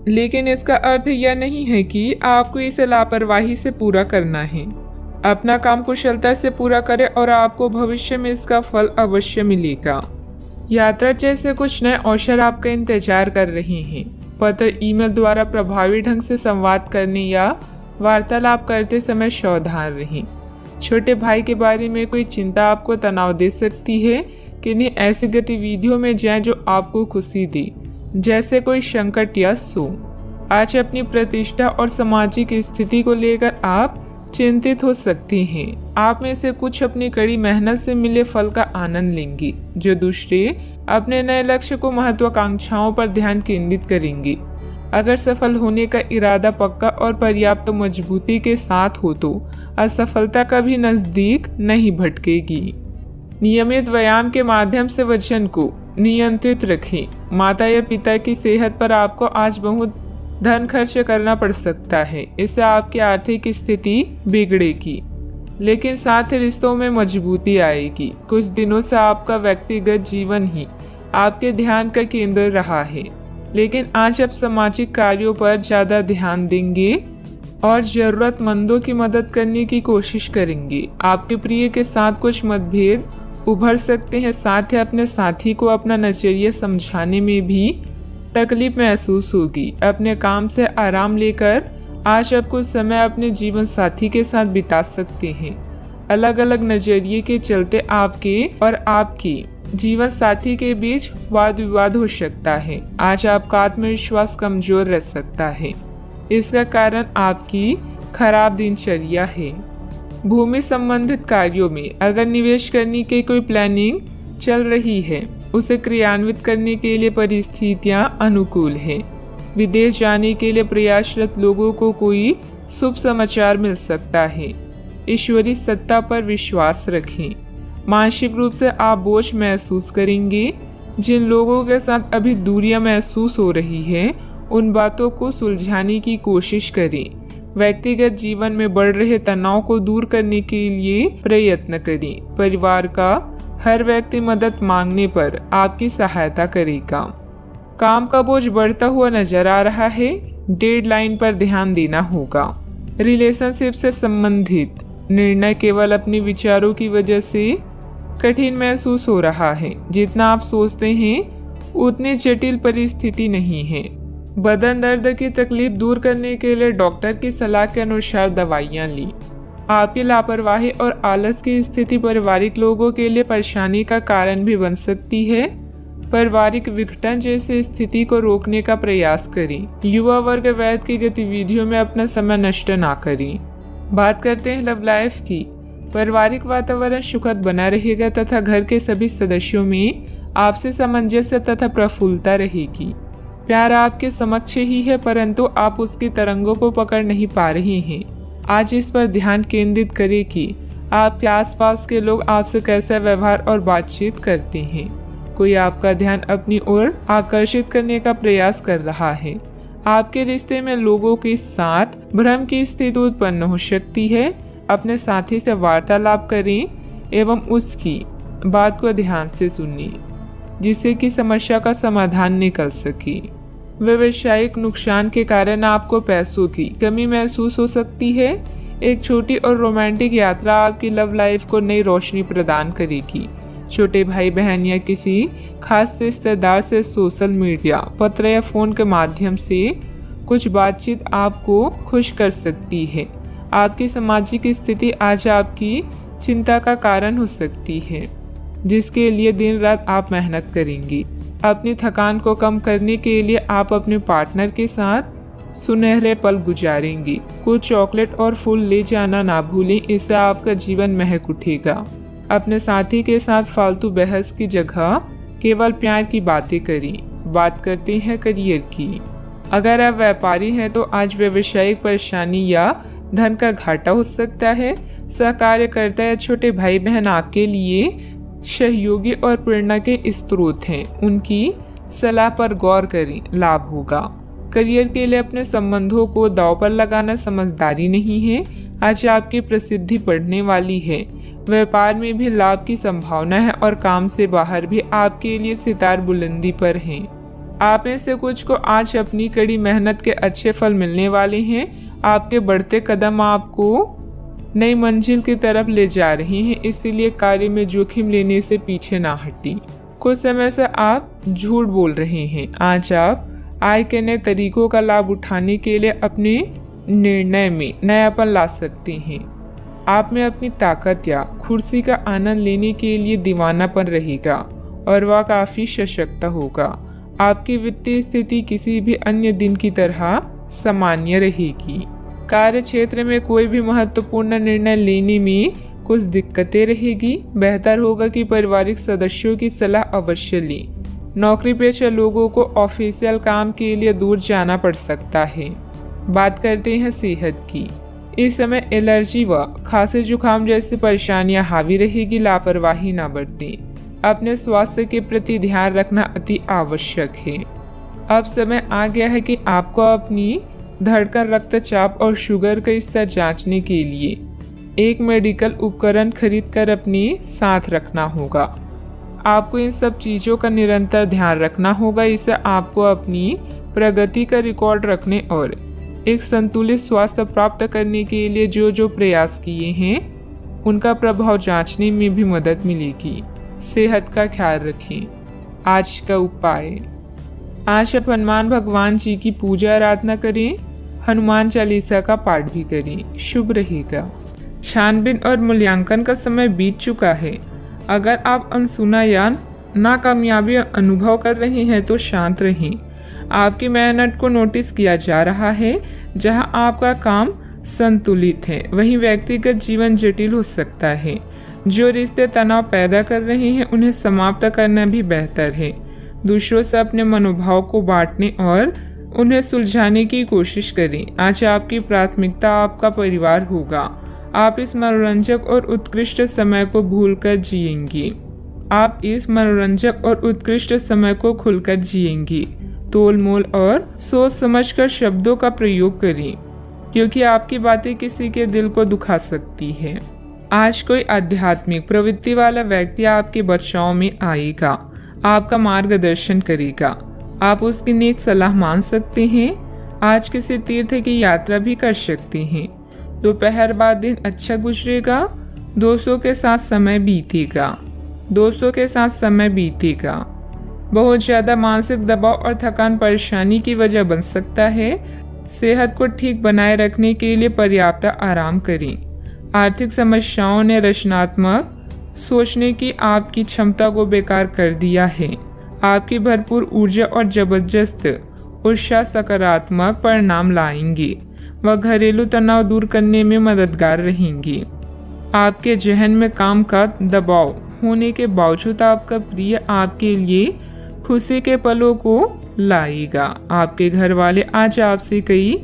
A: लेकिन इसका अर्थ यह नहीं है कि आपको इसे लापरवाही से पूरा करना है। अपना काम कुशलता से पूरा करें और आपको भविष्य में इसका फल अवश्य मिलेगा। यात्रा जैसे कुछ नए अवसर आपका इंतजार कर रहे हैं। पत्र, ईमेल द्वारा प्रभावी ढंग से संवाद करने या वार्तालाप करते समय सावधान रहें। छोटे भाई के बारे में कोई चिंता आपको तनाव दे सकती है। किन्हीं ऐसी गतिविधियों में जाएं जो आपको खुशी दे, जैसे कोई संकट या शोक। आज अपनी प्रतिष्ठा और सामाजिक स्थिति को लेकर आप चिंतित हो सकते हैं। आप में से कुछ अपनी कड़ी मेहनत से मिले फल का आनंद लेंगे, जो दूसरे अपने नए लक्ष्य को महत्वाकांक्षाओं पर ध्यान केंद्रित करेंगे। अगर सफल होने का इरादा पक्का और पर्याप्त मजबूती के साथ हो तो असफलता कभी नजदीक नहीं भटकेगी। नियमित व्यायाम के माध्यम से वजन को नियंत्रित रखें। माता या पिता की सेहत पर आपको आज बहुत धन खर्च करना पड़ सकता है। इससे आपकी आर्थिक स्थिति बिगड़ेगी, लेकिन साथ ही रिश्तों में मजबूती आएगी। कुछ दिनों से आपका व्यक्तिगत जीवन ही आपके ध्यान का केंद्र रहा है, लेकिन आज आप सामाजिक कार्यों पर ज़्यादा ध्यान देंगे और ज़रूरतमंदों की मदद करने की कोशिश करेंगे। आपके प्रिय के साथ कुछ मतभेद उभर सकते हैं। साथ ही अपने साथी को अपना नजरिया समझाने में भी तकलीफ महसूस होगी। अपने काम से आराम लेकर आज आप कुछ समय अपने जीवन साथी के साथ बिता सकते हैं। अलग अलग नजरिए के चलते आपके और आपकी जीवन साथी के बीच वाद विवाद हो सकता है। आज आपका आत्मविश्वास कमजोर रह सकता है। इसका कारण आपकी खराब दिनचर्या है। भूमि संबंधित कार्यों में अगर निवेश करने की कोई प्लानिंग चल रही है, उसे क्रियान्वित करने के लिए परिस्थितियां अनुकूल हैं। विदेश जाने के लिए प्रयासरत लोगों को कोई शुभ समाचार मिल सकता है। ईश्वरीय सत्ता पर विश्वास रखें। मानसिक रूप से आप बोझ महसूस करेंगे। जिन लोगों के साथ अभी दूरियां महसूस हो रही है, उन बातों को सुलझाने की कोशिश करें। व्यक्तिगत जीवन में बढ़ रहे तनाव को दूर करने के लिए प्रयत्न करें। परिवार का हर व्यक्ति मदद मांगने पर आपकी सहायता करेगा। काम का बोझ बढ़ता हुआ नजर आ रहा है। डेडलाइन पर ध्यान देना होगा। रिलेशनशिप से संबंधित निर्णय केवल अपने विचारों की वजह से कठिन महसूस हो रहा है। जितना आप सोचते हैं उतनी जटिल परिस्थिति नहीं है। बदन दर्द की तकलीफ दूर करने के लिए डॉक्टर की सलाह के अनुसार दवाइयाँ ली। आपकी लापरवाही और आलस की स्थिति पारिवारिक लोगों के लिए परेशानी का कारण भी बन सकती है। पारिवारिक विघटन जैसी स्थिति को रोकने का प्रयास करें। युवा वर्ग वैध की गतिविधियों में अपना समय नष्ट ना करें। बात करते हैं लव लाइफ की। पारिवारिक वातावरण सुखद बना रहेगा तथा घर के सभी सदस्यों में आपसी सामंजस्य तथा प्रफुल्लता रहेगी। प्यार आपके समक्ष ही है, परंतु आप उसकी तरंगों को पकड़ नहीं पा रहे हैं। आज इस पर ध्यान केंद्रित करें कि आपके आसपास के लोग आपसे कैसा व्यवहार और बातचीत करते हैं। कोई आपका ध्यान अपनी ओर आकर्षित करने का प्रयास कर रहा है। आपके रिश्ते में लोगों के साथ भ्रम की स्थिति उत्पन्न हो सकती है। अपने साथी से वार्तालाप करें एवं उसकी बात को ध्यान से सुनिए। जिससे कि समस्या का समाधान निकल सके। व्यावसायिक नुकसान के कारण आपको पैसों की कमी महसूस हो सकती है। एक छोटी और रोमांटिक यात्रा आपकी लव लाइफ को नई रोशनी प्रदान करेगी। छोटे भाई बहन या किसी खास रिश्तेदार से सोशल मीडिया, पत्र या फोन के माध्यम से कुछ बातचीत आपको खुश कर सकती है। आपकी सामाजिक स्थिति आज आपकी चिंता का कारण हो सकती है, जिसके लिए दिन रात आप मेहनत करेंगी। अपनी थकान को कम करने के लिए आप अपने पार्टनर के साथ सुनहरे पल गुजारेंगी। कुछ चॉकलेट और फूल ले जाना ना भूलें, इससे आपका जीवन महक उठेगा। अपने साथी के साथ फालतू बहस की जगह केवल प्यार की बातें करें। बात करते हैं करियर की। अगर आप व्यापारी हैं तो आज व्यावसायिक परेशानी या धन का घाटा हो सकता है। सहकार्यकर्ता या छोटे भाई बहन आपके लिए सहयोगी और प्रेरणा के स्रोत हैं। उनकी सलाह पर गौर करें, लाभ होगा। करियर के लिए अपने संबंधों को दांव पर लगाना समझदारी नहीं है। आज आपकी प्रसिद्धि बढ़ने वाली है। व्यापार में भी लाभ की संभावना है और काम से बाहर भी आपके लिए सितार बुलंदी पर हैं। आप में से कुछ को आज अपनी कड़ी मेहनत के अच्छे फल मिलने वाले हैं। आपके बढ़ते कदम आपको नई मंजिल की तरफ ले जा रही हैं, इसलिए कार्य में जोखिम लेने से पीछे ना हटी। कुछ समय से आप झूठ बोल रहे हैं। आज आप आय के नए तरीकों का लाभ उठाने के लिए अपने निर्णय में नयापन ला सकते हैं। आप में अपनी ताकत या कुर्सी का आनंद लेने के लिए दीवानापन रहेगा और वह काफी सशक्त होगा। आपकी वित्तीय स्थिति किसी भी अन्य दिन की तरह सामान्य रहेगी। कार्य क्षेत्र में कोई भी महत्वपूर्ण निर्णय लेने में कुछ दिक्कतें रहेगी। बेहतर होगा कि पारिवारिक सदस्यों की सलाह अवश्य लें। नौकरी पेशा लोगों को ऑफिशियल काम के लिए दूर जाना पड़ सकता है। बात करते हैं सेहत की। इस समय एलर्जी व खांसी जुकाम जैसी परेशानियां हावी रहेगी। लापरवाही न बरतें। अपने स्वास्थ्य के प्रति ध्यान रखना अति आवश्यक है। अब समय आ गया है कि आपको अपनी धड़कन, रक्तचाप और शुगर का स्तर जांचने के लिए एक मेडिकल उपकरण खरीद कर अपने साथ रखना होगा। आपको इन सब चीज़ों का निरंतर ध्यान रखना होगा। इससे आपको अपनी प्रगति का रिकॉर्ड रखने और एक संतुलित स्वास्थ्य प्राप्त करने के लिए जो प्रयास किए हैं उनका प्रभाव जांचने में भी मदद मिलेगी। सेहत का ख्याल रखें। आज का उपाय, आज आप हनुमान भगवान जी की पूजा आराधना करें। हनुमान चालीसा का पाठ भी करें, शुभ रहेगा। छानबीन और मूल्यांकन का समय बीत चुका है। अगर आप अनसुना या नाकामयाबी अनुभव कर रहे हैं तो शांत रहें। आपकी मेहनत को नोटिस किया जा रहा है। जहां आपका काम संतुलित है वहीं व्यक्तिगत जीवन जटिल हो सकता है। जो रिश्ते तनाव पैदा कर रहे हैं उन्हें समाप्त करना भी बेहतर है। दूसरों से अपने मनोभाव को बांटने और उन्हें सुलझाने की कोशिश करें। आज आपकी प्राथमिकता आपका परिवार होगा। आप इस मनोरंजक और उत्कृष्ट समय को भूलकर जिएंगी। आप इस मनोरंजक और उत्कृष्ट समय को खुलकर जिएंगी। तोल मोल और सोच समझकर शब्दों का प्रयोग करें, क्योंकि आपकी बातें किसी के दिल को दुखा सकती है। आज कोई आध्यात्मिक प्रवृत्ति वाला व्यक्ति आपके बचाव में आएगा, आपका मार्गदर्शन करेगा। आप उसकी नेक सलाह मान सकते हैं। आज किसी तीर्थ की यात्रा भी कर सकते हैं। दोपहर बाद दिन अच्छा गुजरेगा। दोस्तों के साथ समय बीतेगा। बहुत ज्यादा मानसिक दबाव और थकान परेशानी की वजह बन सकता है। सेहत को ठीक बनाए रखने के लिए पर्याप्त आराम करें। आर्थिक समस्याओं ने रचनात्मक सोचने की आपकी क्षमता को बेकार कर दिया है। आपकी भरपूर ऊर्जा और जबरदस्त उत्साह सकारात्मक परिणाम लाएंगे। वह घरेलू तनाव दूर करने में मददगार रहेंगी। आपके जहन में काम का दबाव होने के बावजूद आपका प्रिय आपके लिए खुशी के पलों को लाएगा। आपके घर वाले आज आपसे कई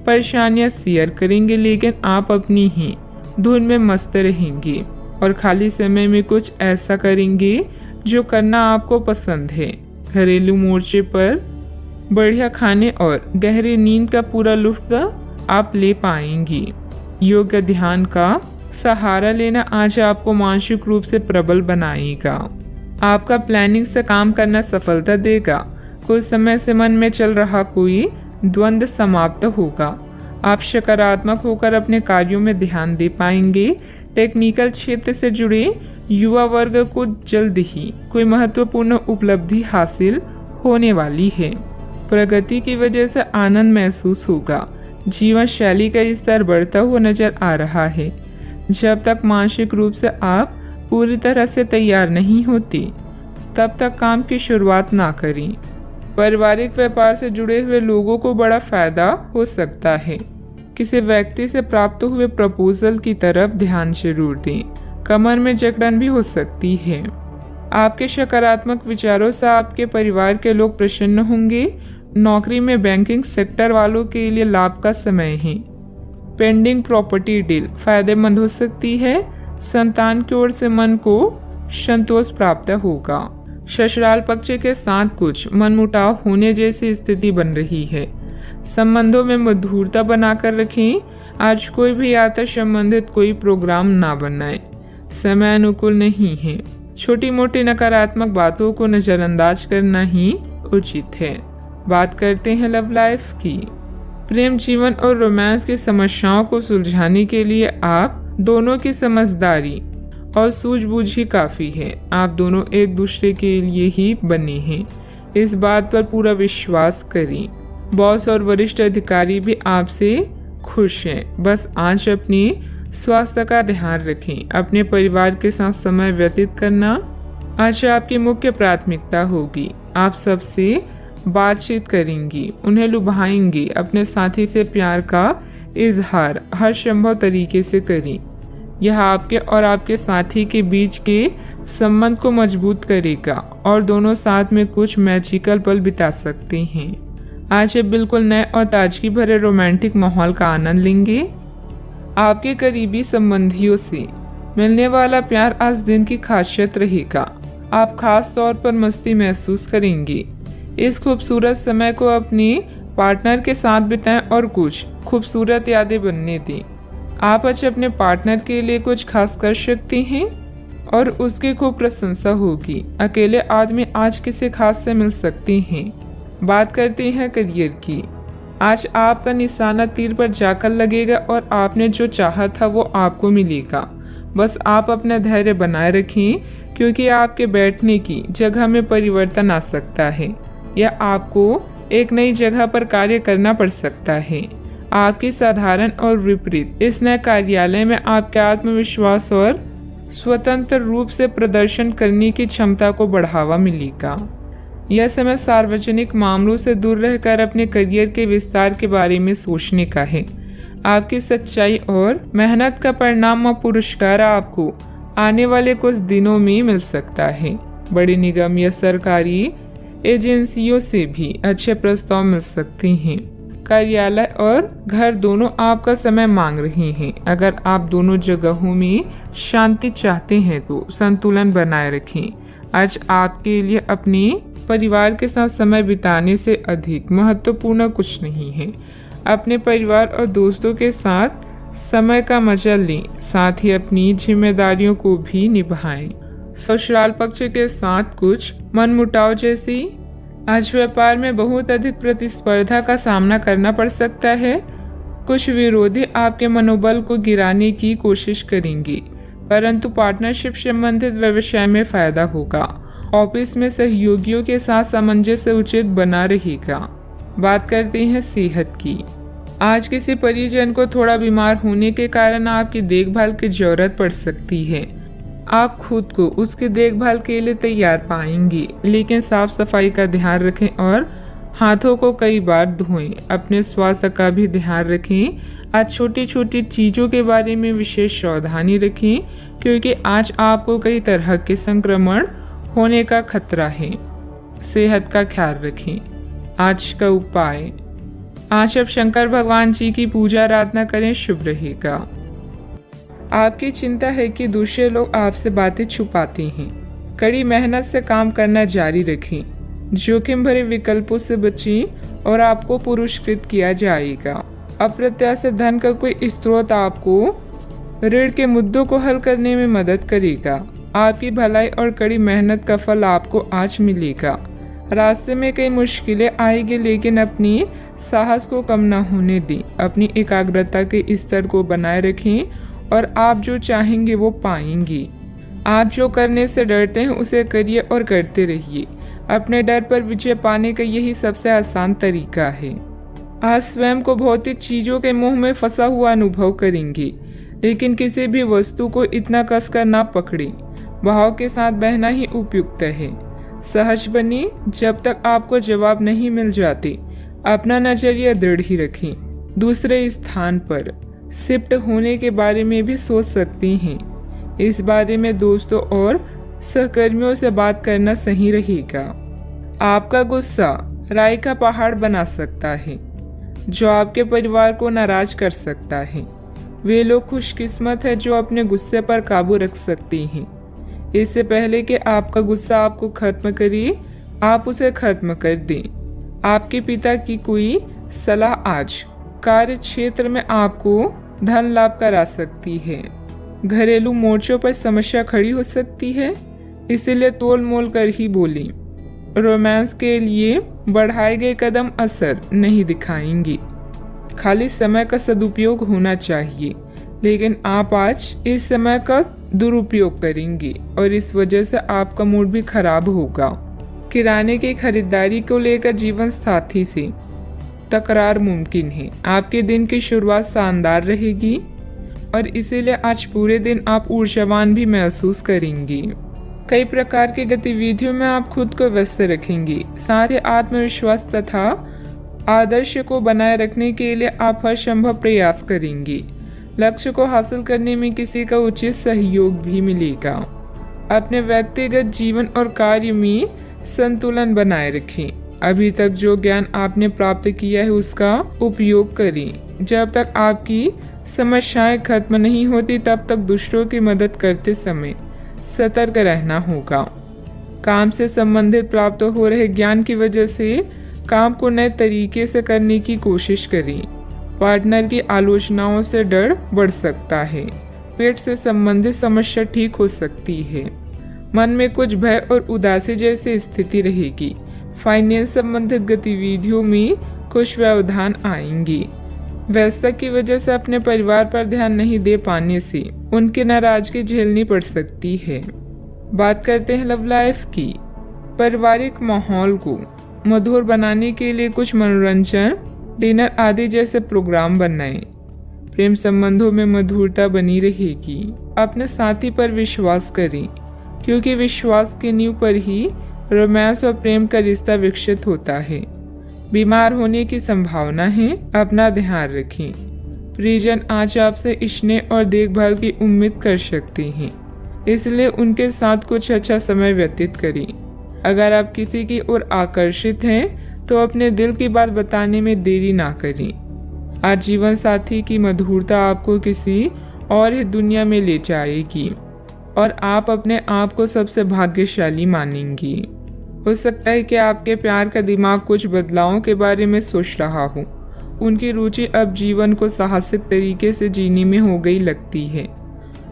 A: परेशानियां शेयर करेंगे, लेकिन आप अपनी ही धुन में मस्त रहेंगे और खाली समय में कुछ ऐसा करेंगे जो करना आपको पसंद है। घरेलू मोर्चे पर बढ़िया खाने और गहरी नींद का पूरा लुत्फ आप ले पाएंगी। योग ध्यान का सहारा लेना आज आपको मानसिक रूप से प्रबल बनाएगा। आपका प्लानिंग से काम करना सफलता देगा। कुछ समय से मन में चल रहा कोई द्वंद्व समाप्त होगा। आप सकारात्मक होकर अपने कार्यों में ध्यान दे पाएंगे। टेक्निकल क्षेत्र से जुड़े युवा वर्ग को जल्द ही कोई महत्वपूर्ण उपलब्धि हासिल होने वाली है। प्रगति की वजह से आनंद महसूस होगा। जीवन शैली का स्तर बढ़ता हुआ नजर आ रहा है। जब तक मानसिक रूप से आप पूरी तरह से तैयार नहीं होती, तब तक काम की शुरुआत ना करें। पारिवारिक व्यापार से जुड़े हुए लोगों को बड़ा फायदा हो सकता है। किसी व्यक्ति से प्राप्त हुए प्रपोजल की तरफ ध्यान जरूर दें। कमर में जकड़न भी हो सकती है। आपके सकारात्मक विचारों से आपके परिवार के लोग प्रसन्न होंगे। नौकरी में बैंकिंग सेक्टर वालों के लिए लाभ का समय है। पेंडिंग प्रॉपर्टी डील फायदेमंद हो सकती है। संतान की ओर से मन को संतोष प्राप्त होगा। ससुराल पक्ष के साथ कुछ मनमुटाव होने जैसी स्थिति बन रही है। संबंधों में मधुरता बनाकर रखें। आज कोई भी यात्रा संबंधित कोई प्रोग्राम ना बनाएं। समय अनुकूल नहीं है। छोटी मोटी नकारात्मक बातों को नजरअंदाज करना ही उचित है। बात करते हैं लव लाइफ की। प्रेम जीवन और रोमांस की समस्याओं को सुलझाने के लिए आप दोनों की समझदारी और सूझबूझ ही काफी है। आप दोनों एक दूसरे के लिए ही बने हैं। इस बात पर पूरा विश्वास करें। बॉस और वरिष्ठ अधिकारी भी आपसे खुश हैं। बस आज अपनी स्वास्थ्य का ध्यान रखें। अपने परिवार के साथ समय व्यतीत करना आज आपकी मुख्य प्राथमिकता होगी। आप सबसे बातचीत करेंगी, उन्हें लुभाएंगी। अपने साथी से प्यार का इजहार हर संभव तरीके से करें। यह आपके और आपके साथी के बीच के संबंध को मजबूत करेगा और दोनों साथ में कुछ मैजिकल पल बिता सकते हैं। आज ये बिल्कुल नए और ताजगी भरे रोमांटिक माहौल का आनंद लेंगे। आपके करीबी संबंधियों से मिलने वाला प्यार आज दिन की खासियत रहेगा। आप खास तौर पर मस्ती महसूस करेंगे। इस खूबसूरत समय को अपने पार्टनर के साथ बिताएं और कुछ खूबसूरत यादें बनने दें। आप आज अपने पार्टनर के लिए कुछ खास कर सकते हैं और उसकी खूब प्रशंसा होगी। अकेले आदमी आज किसी खास से मिल सकते हैं। बात करते हैं करियर की। आज आपका निशाना तीर पर जाकर लगेगा और आपने जो चाहा था वो आपको मिलेगा। बस आप अपना धैर्य बनाए रखें, क्योंकि आपके बैठने की जगह में परिवर्तन आ सकता है या आपको एक नई जगह पर कार्य करना पड़ सकता है। आपकी साधारण और विपरीत इस नए कार्यालय में आपके आत्मविश्वास और स्वतंत्र रूप से प्रदर्शन करने की क्षमता को बढ़ावा मिलेगा। यह समय सार्वजनिक मामलों से दूर रहकर अपने करियर के विस्तार के बारे में सोचने का है। आपकी सच्चाई और मेहनत का परिणाम और पुरस्कार आपको आने वाले कुछ दिनों में मिल सकता है। बड़ी निगम या सरकारी एजेंसियों से भी अच्छे प्रस्ताव मिल सकते हैं। कार्यालय और घर दोनों आपका समय मांग रहे हैं। अगर आप दोनों जगहों में शांति चाहते हैं तो संतुलन बनाए रखें। आज आपके लिए अपने परिवार के साथ समय बिताने से अधिक महत्वपूर्ण कुछ नहीं है। अपने परिवार और दोस्तों के साथ समय का मजा लें, साथ ही अपनी जिम्मेदारियों को भी निभाएं। ससुराल पक्ष के साथ कुछ मनमुटाव जैसी आज व्यापार में बहुत अधिक प्रतिस्पर्धा का सामना करना पड़ सकता है। कुछ विरोधी आपके मनोबल को गिराने की कोशिश करेंगे, परंतु पार्टनरशिप संबंधित व्यवसाय में फायदा होगा। ऑफिस में सहयोगियों के साथ सामंजस्य उचित बना रहेगा। बात करते हैं सेहत की। आज किसी परिजन को थोड़ा बीमार होने के कारण आपकी देखभाल की जरूरत पड़ सकती है। आप खुद को उसकी देखभाल के लिए तैयार पाएंगे, लेकिन साफ सफाई का ध्यान रखें और हाथों को कई बार धोएं। अपने स्वास्थ्य का भी ध्यान रखें। आज छोटी छोटी चीजों के बारे में विशेष सावधानी रखें, क्योंकि आज आपको कई तरह के संक्रमण होने का खतरा है। सेहत का ख्याल रखें। आज का उपाय, आज आप शंकर भगवान जी की पूजा आराधना करें, शुभ रहेगा। आपकी चिंता है कि दूसरे लोग आपसे बातें छुपाते हैं। कड़ी मेहनत से काम करना जारी रखें। जोखिम भरे विकल्पों से बचें और आपको पुरस्कृत किया जाएगा। अप्रत्याशित धन का कोई स्रोत आपको ऋण के मुद्दों को हल करने में मदद करेगा। आपकी भलाई और कड़ी मेहनत का फल आपको आज मिलेगा। रास्ते में कई मुश्किलें आएगी, लेकिन अपनी साहस को कम न होने दें। अपनी एकाग्रता के स्तर को बनाए रखें और आप जो चाहेंगे वो पाएंगे। आप जो करने से डरते हैं उसे करिए और करते रहिए। अपने डर पर विजय पाने का यही सबसे आसान तरीका है। आज स्वयं को भौतिक चीजों के मोह में फंसा हुआ अनुभव करेंगे, लेकिन किसी भी वस्तु को इतना कसकर ना पकड़ें। भाव के साथ बहना ही उपयुक्त है। सहज बनिए। जब तक आपको जवाब नहीं मिल जाते, अपना नजरिया दृढ़ ही रखें। दूसरे स्थान पर शिफ्ट होने के बारे में भी सोच सकते हैं। इस बारे में दोस्तों और सहकर्मियों से बात करना सही रहेगा। आपका गुस्सा राई का पहाड़ बना सकता है, जो आपके परिवार को नाराज कर सकता है। वे लोग खुशकिस्मत है जो अपने गुस्से पर काबू रख सकते हैं। इससे पहले कि आपका गुस्सा आपको खत्म करे, आप उसे खत्म कर दें। आपके पिता की कोई सलाह आज कार्य क्षेत्र में आपको धन लाभ करा सकती है। घरेलू मोर्चों पर समस्या खड़ी हो सकती है, इसीलिए तोल मोल कर ही बोलें। रोमांस के लिए बढ़ाए गए कदम असर नहीं दिखाएंगे। खाली समय का सदुपयोग होना चाहिए, लेकिन आप आज इस समय का दुरुपयोग करेंगे और इस वजह से आपका मूड भी खराब होगा। किराने की खरीदारी को लेकर जीवन साथी से तकरार मुमकिन है। आपके दिन की शुरुआत शानदार रहेगी और इसीलिए आज पूरे दिन आप ऊर्जावान भी महसूस करेंगे। कई प्रकार की गतिविधियों में आप खुद को व्यस्त रखेंगे। साथ ही आत्मविश्वास तथा आदर्श को बनाए रखने के लिए आप हर संभव प्रयास करेंगे। लक्ष्य को हासिल करने में किसी का उचित सहयोग भी मिलेगा। अपने व्यक्तिगत जीवन और कार्य में संतुलन बनाए रखें। अभी तक जो ज्ञान आपने प्राप्त किया है उसका उपयोग करें। जब तक आपकी समस्याएं खत्म नहीं होती, तब तक दूसरों की मदद करते समय सतर्क रहना होगा। काम से संबंधित प्राप्त हो रहे ज्ञान की वजह से काम को नए तरीके से करने की कोशिश करें। पार्टनर की आलोचनाओं से डर बढ़ सकता है। पेट से संबंधित समस्या ठीक हो सकती है। मन में कुछ भय और उदासी जैसी स्थिति रहेगी। फाइनेंस संबंधित गतिविधियों में कुछ व्यवधान आएंगे। व्यस्तता की वजह से अपने परिवार पर ध्यान नहीं दे पाने से उनकी नाराजगी झेलनी पड़ सकती है। बात करते हैं लव लाइफ की। पारिवारिक माहौल को मधुर बनाने के लिए कुछ मनोरंजन, डिनर आदि जैसे प्रोग्राम बनाएं। प्रेम संबंधों में मधुरता बनी रहेगी। अपने साथी पर विश्वास करें, क्योंकि विश्वास की नींव पर ही रोमांस और प्रेम का रिश्ता विकसित होता है। बीमार होने की संभावना है, अपना ध्यान रखें। परिजन आज आपसे स्नेह और देखभाल की उम्मीद कर सकते हैं, इसलिए उनके साथ कुछ अच्छा समय व्यतीत करें। अगर आप किसी की ओर आकर्षित हैं तो अपने दिल की बात बताने में देरी ना करें। आज जीवन साथी की मधुरता आपको किसी और ही दुनिया में ले जाएगी और आप अपने आप को सबसे भाग्यशाली मानेंगी। हो सकता है कि आपके प्यार का दिमाग कुछ बदलावों के बारे में सोच रहा हो। उनकी रुचि अब जीवन को साहसिक तरीके से जीने में हो गई लगती है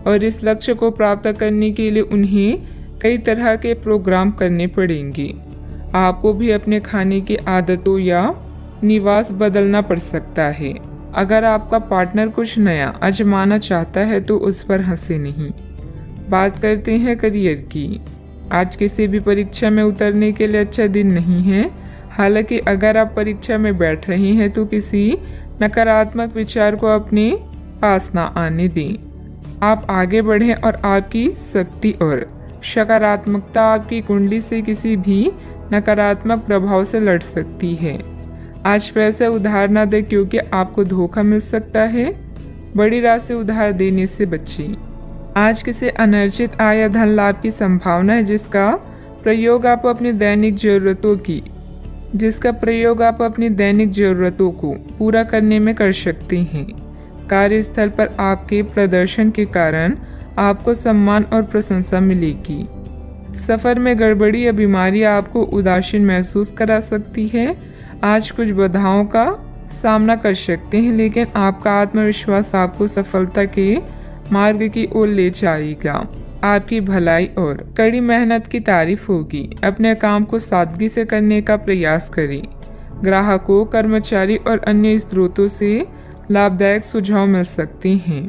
A: और इस लक्ष्य को प्राप्त करने के लिए उन्हें कई तरह के प्रोग्राम करने पड़ेंगे। आपको भी अपने खाने की आदतों या निवास बदलना पड़ सकता है। अगर आपका पार्टनर कुछ नया आजमाना चाहता है तो उस पर हंसे नहीं। बात करते हैं करियर की। आज किसी भी परीक्षा में उतरने के लिए अच्छा दिन नहीं है। हालांकि अगर आप परीक्षा में बैठ रहे हैं तो किसी नकारात्मक विचार को अपने पास ना आने दें। आप आगे बढ़ें और आपकी शक्ति और सकारात्मकता आपकी कुंडली से किसी भी नकारात्मक प्रभाव से लड़ सकती है। आज पैसे उधार ना दें, क्योंकि आपको धोखा मिल सकता है। बड़ी राशि उधार देने से बचें। आज किसी अनर्जित आय या धन लाभ की संभावना है, जिसका प्रयोग आप अपनी दैनिक जरूरतों को पूरा करने में कर सकते हैं। कार्यस्थल पर आपके प्रदर्शन के कारण आपको सम्मान और प्रशंसा मिलेगी। सफर में गड़बड़ी या बीमारी आपको उदासीन महसूस करा सकती है। आज कुछ बाधाओं का सामना कर सकते हैं, लेकिन आपका आत्मविश्वास आपको सफलता के मार्ग की ओर ले जाएगा। आपकी भलाई और कड़ी मेहनत की तारीफ होगी। अपने काम को सादगी से करने का प्रयास करें। ग्राहकों, कर्मचारी और अन्य स्रोतों से लाभदायक सुझाव मिल सकते हैं।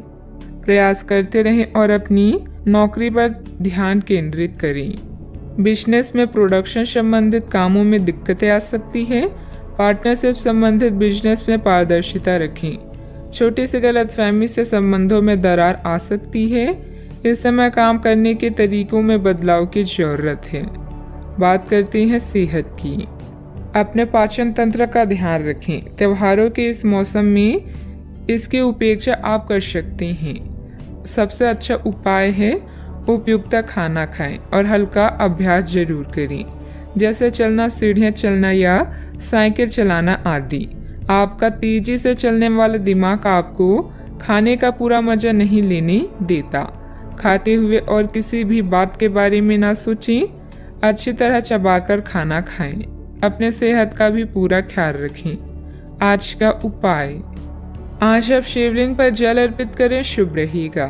A: प्रयास करते रहें और अपनी नौकरी पर ध्यान केंद्रित करें। बिजनेस में प्रोडक्शन संबंधित कामों में दिक्कतें आ सकती है। पार्टनरशिप संबंधित बिजनेस में पारदर्शिता रखें। छोटी सी गलतफहमी से संबंधों में दरार आ सकती है। इस समय काम करने के तरीकों में बदलाव की जरूरत है। बात करते हैं सेहत की। अपने पाचन तंत्र का ध्यान रखें। त्योहारों के इस मौसम में इसकी उपेक्षा आप कर सकते हैं। सबसे अच्छा उपाय है उपयुक्त खाना खाएं और हल्का अभ्यास जरूर करें, जैसे चलना, सीढ़ियाँ चलना या साइकिल चलाना आदि। आपका तेजी से चलने वाला दिमाग आपको खाने का पूरा मजा नहीं लेने देता। खाते हुए और किसी भी बात के बारे में ना सोचें। अच्छी तरह चबाकर खाना खाएं। अपने सेहत का भी पूरा ख्याल रखें। आज का उपाय, आज आप शिवलिंग पर जल अर्पित करें, शुभ रहेगा।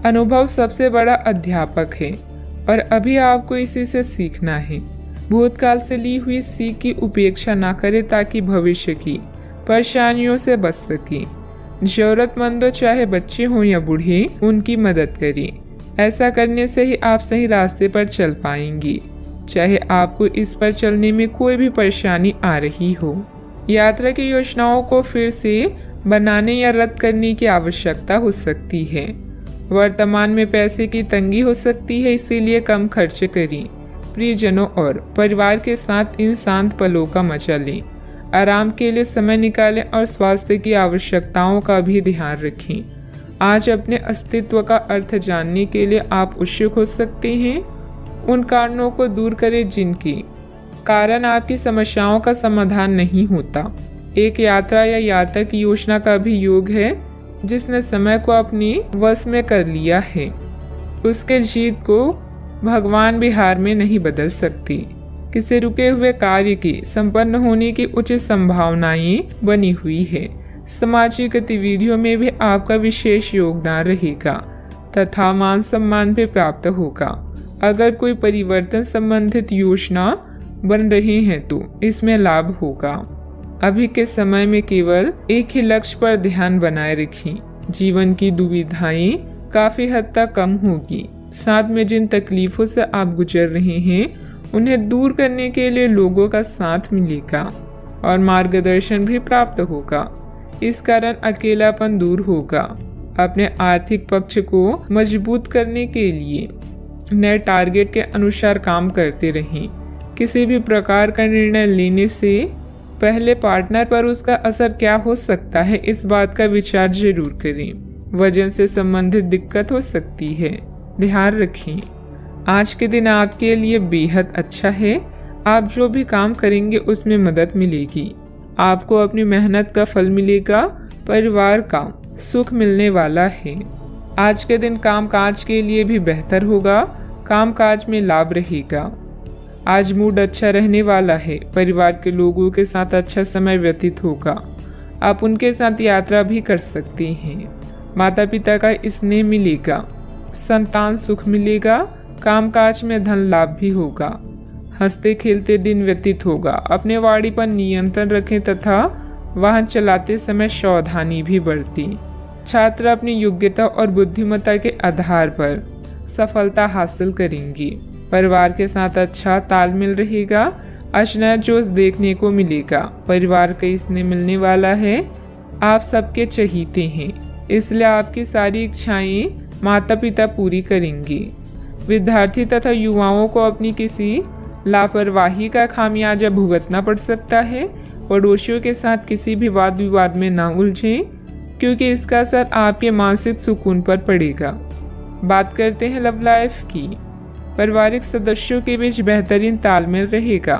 A: अनुभव सबसे बड़ा अध्यापक है और अभी आपको इसी से सीखना है। भूतकाल से ली हुई सीख की उपेक्षा ना करें ताकि भविष्य की परेशानियों से बच सके। जरूरतमंदों, चाहे बच्चे हों या बूढ़े, उनकी मदद करें। ऐसा करने से ही आप सही रास्ते पर चल पाएंगे, चाहे आपको इस पर चलने में कोई भी परेशानी आ रही हो। यात्रा की योजनाओं को फिर से बनाने या रद्द करने की आवश्यकता हो सकती है। वर्तमान में पैसे की तंगी हो सकती है, इसीलिए कम खर्च करें। प्रियजनों और परिवार के साथ इन शांत पलों का मजा लें। आराम के लिए समय निकालें और स्वास्थ्य की आवश्यकताओं का भी ध्यान रखें। आज अपने अस्तित्व का अर्थ जानने के लिए आप उत्सुक हो सकते हैं। उन कारणों को दूर करें जिनके कारण आपकी समस्याओं का समाधान नहीं होता। एक यात्रा या यात्रा की योजना का भी योग है जिसने समय को अपने वश में कर लिया है। उसके जीत को भगवान भी हार में नहीं बदल सकती। किसी रुके हुए कार्य की संपन्न होने की उचित संभावनाएं बनी हुई है। सामाजिक गतिविधियों में भी आपका विशेष योगदान रहेगा तथा मान सम्मान भी प्राप्त होगा। अगर कोई परिवर्तन संबंधित योजना बन रही है तो इसमें लाभ होगा। अभी के समय में केवल एक ही लक्ष्य पर ध्यान बनाए रखें। जीवन की दुविधाएं काफी हद तक कम होगी। साथ में जिन तकलीफों से आप गुजर रहे हैं उन्हें दूर करने के लिए लोगों का साथ मिलेगा और मार्गदर्शन भी प्राप्त होगा। इस कारण अकेलापन दूर होगा। अपने आर्थिक पक्ष को मजबूत करने के लिए नए टारगेट के अनुसार काम करते रहें। किसी भी प्रकार का निर्णय लेने से पहले पार्टनर पर उसका असर क्या हो सकता है, इस बात का विचार जरूर करें। वजन से संबंधित दिक्कत हो सकती है, ध्यान रखें। आज के दिन आपके लिए बेहद अच्छा है। आप जो भी काम करेंगे उसमें मदद मिलेगी। आपको अपनी मेहनत का फल मिलेगा। परिवार का सुख मिलने वाला है। आज के दिन कामकाज के लिए भी बेहतर होगा। कामकाज में लाभ रहेगा। आज मूड अच्छा रहने वाला है। परिवार के लोगों के साथ अच्छा समय व्यतीत होगा। आप उनके साथ यात्रा भी कर सकते हैं। माता पिता का स्नेह मिलेगा। संतान सुख मिलेगा। कामकाज में धन लाभ भी होगा। हंसते खेलते दिन व्यतीत होगा। अपने वाणी पर नियंत्रण रखें तथा वाहन चलाते समय सावधानी भी बरतें। छात्र अपनी योग्यता और बुद्धिमत्ता के आधार पर सफलता हासिल करेंगे। परिवार के साथ अच्छा तालमेल रहेगा। आज नया जोश देखने को मिलेगा। परिवार का स्नेह मिलने वाला है। आप सबके चहीते हैं, इसलिए आपकी सारी इच्छाएं माता पिता पूरी करेंगे। विद्यार्थी तथा युवाओं को अपनी किसी लापरवाही का खामियाजा भुगतना पड़ सकता है। पड़ोसियों के साथ किसी भी वाद विवाद में ना उलझें, क्योंकि इसका असर आपके मानसिक सुकून पर पड़ेगा। बात करते हैं लव लाइफ की। पारिवारिक सदस्यों के बीच बेहतरीन तालमेल रहेगा।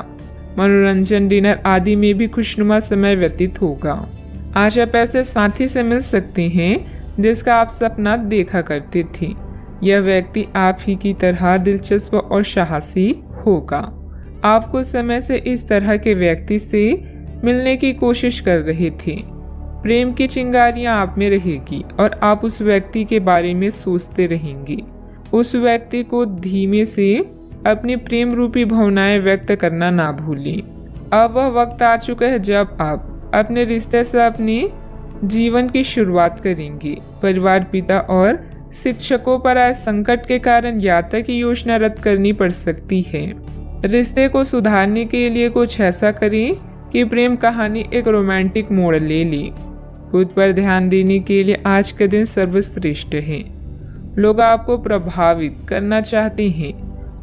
A: मनोरंजन, डिनर आदि में भी खुशनुमा समय व्यतीत होगा। आज आप ऐसे साथी से मिल सकते हैं जिसका आप सपना देखा करते थे। यह व्यक्ति आप ही की तरह दिलचस्प और साहसी होगा। आप कुछ समय से इस तरह के व्यक्ति से मिलने की कोशिश कर रहे थे। प्रेम की चिंगारियां आप में रहेगी और आप उस व्यक्ति के बारे में सोचते रहेंगे। उस व्यक्ति को धीमे से अपनी प्रेम रूपी भावनाएं व्यक्त करना ना भूलें। अब वह वक्त आ चुका है जब आप अपने रिश्ते से अपनी जीवन की शुरुआत करेंगे। परिवार, पिता और शिक्षकों पर आए संकट के कारण यात्रा की योजना रद्द करनी पड़ सकती है। रिश्ते को सुधारने के लिए कुछ ऐसा करें कि प्रेम कहानी एक रोमांटिक मोड़ ले ले। खुद पर ध्यान देने के लिए आज का दिन सर्वश्रेष्ठ है। लोग आपको प्रभावित करना चाहते हैं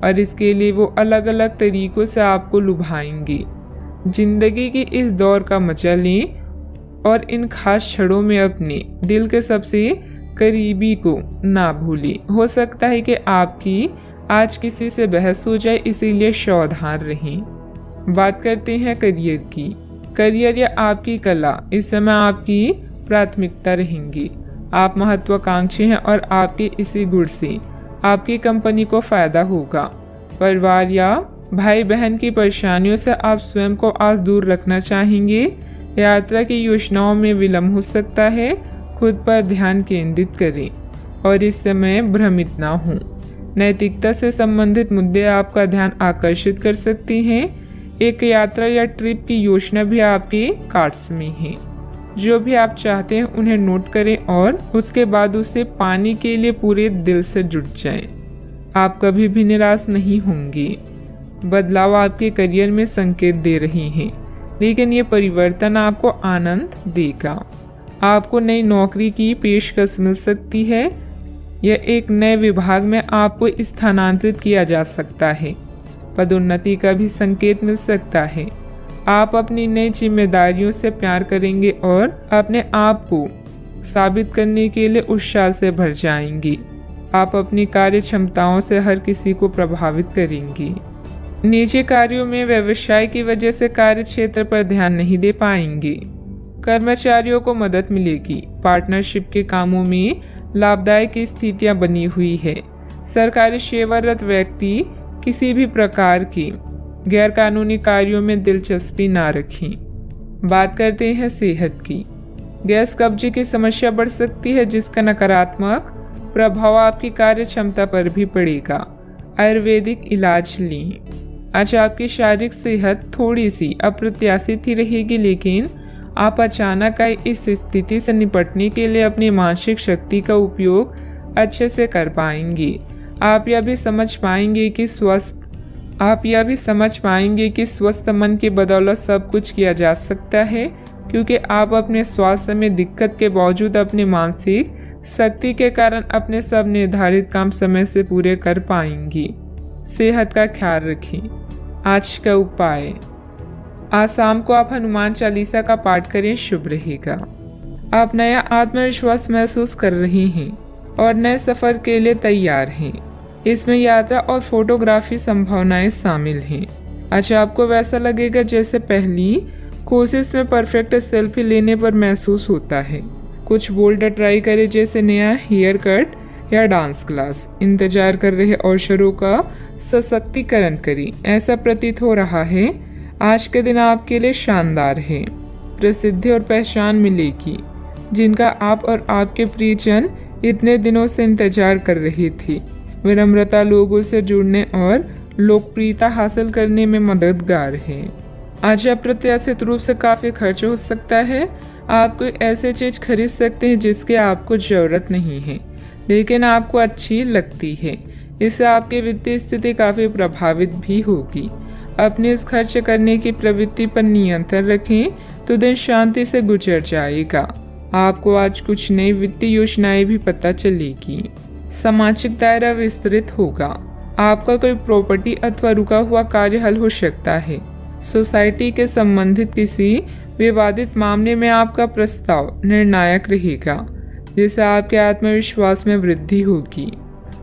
A: और इसके लिए वो अलग अलग तरीकों से आपको लुभाएंगे। जिंदगी की इस दौर का मजा लें और इन खास क्षणों में अपने दिल के सबसे करीबी को ना भूलें। हो सकता है कि आपकी आज किसी से बहस हो जाए, इसीलिए सावधान रहें। बात करते हैं करियर की। करियर या आपकी कला इस समय आपकी प्राथमिकता रहेंगी। आप महत्वाकांक्षी हैं और आपके इसी गुण से आपकी कंपनी को फायदा होगा। परिवार या भाई बहन की परेशानियों से आप स्वयं को आज दूर रखना चाहेंगे। यात्रा की योजनाओं में विलंब हो सकता है। खुद पर ध्यान केंद्रित करें और इस समय भ्रमित ना हों। नैतिकता से संबंधित मुद्दे आपका ध्यान आकर्षित कर सकते हैं। एक यात्रा या ट्रिप की योजना भी आपके कार्ड्स में है। जो भी आप चाहते हैं उन्हें नोट करें और उसके बाद उसे पाने के लिए पूरे दिल से जुट जाएं। आप कभी भी निराश नहीं होंगे। बदलाव आपके करियर में संकेत दे रहे हैं, लेकिन ये परिवर्तन आपको आनंद देगा। आपको नई नौकरी की पेशकश मिल सकती है या एक नए विभाग में आपको स्थानांतरित किया जा सकता है। पदोन्नति का भी संकेत मिल सकता है। आप अपनी नई जिम्मेदारियों से प्यार करेंगे और अपने आप को साबित करने के लिए उत्साह से भर जाएंगे। आप अपनी कार्य क्षमताओं से हर किसी को प्रभावित करेंगी। निजी कार्यों में व्यवसाय की वजह से कार्य क्षेत्र पर ध्यान नहीं दे पाएंगे। कर्मचारियों को मदद मिलेगी। पार्टनरशिप के कामों में लाभदायक स्थितियां बनी हुई है। सरकारी सेवारत व्यक्ति किसी भी प्रकार की गैरकानूनी कार्यों में दिलचस्पी ना रखें। बात करते हैं सेहत की। गैस कब्जे की समस्या बढ़ सकती है, जिसका नकारात्मक प्रभाव आपकी कार्य क्षमता पर भी पड़ेगा। आयुर्वेदिक इलाज लें। आज आपकी शारीरिक सेहत थोड़ी सी अप्रत्याशित ही रहेगी, लेकिन आप अचानक आई इस स्थिति से निपटने के लिए अपनी मानसिक शक्ति का उपयोग अच्छे से कर पाएंगे। आप यह भी समझ पाएंगे कि स्वस्थ मन की बदौलत सब कुछ किया जा सकता है, क्योंकि आप अपने स्वास्थ्य में दिक्कत के बावजूद अपनी मानसिक शक्ति के कारण अपने सब निर्धारित काम समय से पूरे कर पाएंगी। सेहत का ख्याल रखें। आज का उपाय, आज शाम को आप हनुमान चालीसा का पाठ करें, शुभ रहेगा। आप नया आत्मविश्वास महसूस कर रहे हैं और नए सफर के लिए तैयार हैं। इसमें यात्रा और फोटोग्राफी संभावनाएं शामिल हैं। आज आपको वैसा लगेगा जैसे पहली कोशिश में परफेक्ट सेल्फी लेने पर महसूस होता है। कुछ बोल्ड ट्राई करें, जैसे नया हेयर कट या डांस क्लास। इंतजार कर रहे अवसरों का सशक्तिकरण करें। ऐसा प्रतीत हो रहा है आज के दिन आपके लिए शानदार है। प्रसिद्धि और पहचान मिलेगी, जिनका आप और आपके प्रियजन इतने दिनों से इंतजार कर रहे थे। विनम्रता लोगों से जुड़ने और लोकप्रियता हासिल करने में मददगार है। आज अप्रत्याशित रूप से काफी खर्च हो सकता है। आप कोई ऐसी चीज खरीद सकते हैं जिसकी आपको जरूरत नहीं है, लेकिन आपको अच्छी लगती है। इससे आपकी वित्तीय स्थिति काफी प्रभावित भी होगी। अपने इस खर्च करने की प्रवृत्ति पर नियंत्रण रखें तो दिन शांति से गुजर जाएगा। आपको आज कुछ नई वित्तीय योजनाएं भी पता चलेगी। सामाजिक दायरा विस्तृत होगा। आपका कोई प्रॉपर्टी अथवा रुका हुआ कार्य हल हो सकता है। सोसाइटी के संबंधित किसी विवादित मामले में आपका प्रस्ताव निर्णायक रहेगा, जिससे आपके आत्मविश्वास में वृद्धि होगी।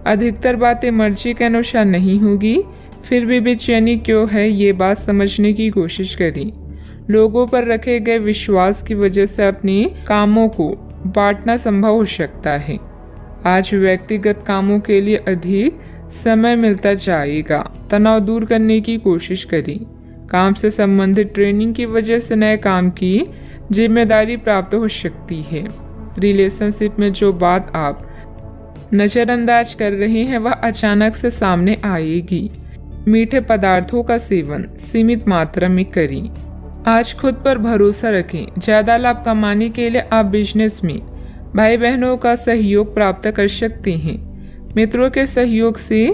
A: अधिकतर बातें मर्जी के अनुसार नहीं होगी, फिर भी बेचैनी क्यों है ये बात समझने की कोशिश करें। लोगों पर रखे गए विश्वास की वजह से अपने कामों को बांटना संभव हो सकता है। आज व्यक्तिगत कामों के लिए अधिक समय मिलता जाएगा। तनाव दूर करने की कोशिश करें। काम से संबंधित ट्रेनिंग की वजह से नए काम की जिम्मेदारी प्राप्त हो सकती है। रिलेशनशिप में जो बात आप नजरअंदाज कर रहे हैं वह अचानक से सामने आएगी। मीठे पदार्थों का सेवन सीमित मात्रा में करें। आज खुद पर भरोसा रखें। ज़्यादा लाभ कमाने के लिए आप बिजनेस में भाई बहनों का सहयोग प्राप्त कर सकते हैं। मित्रों के सहयोग से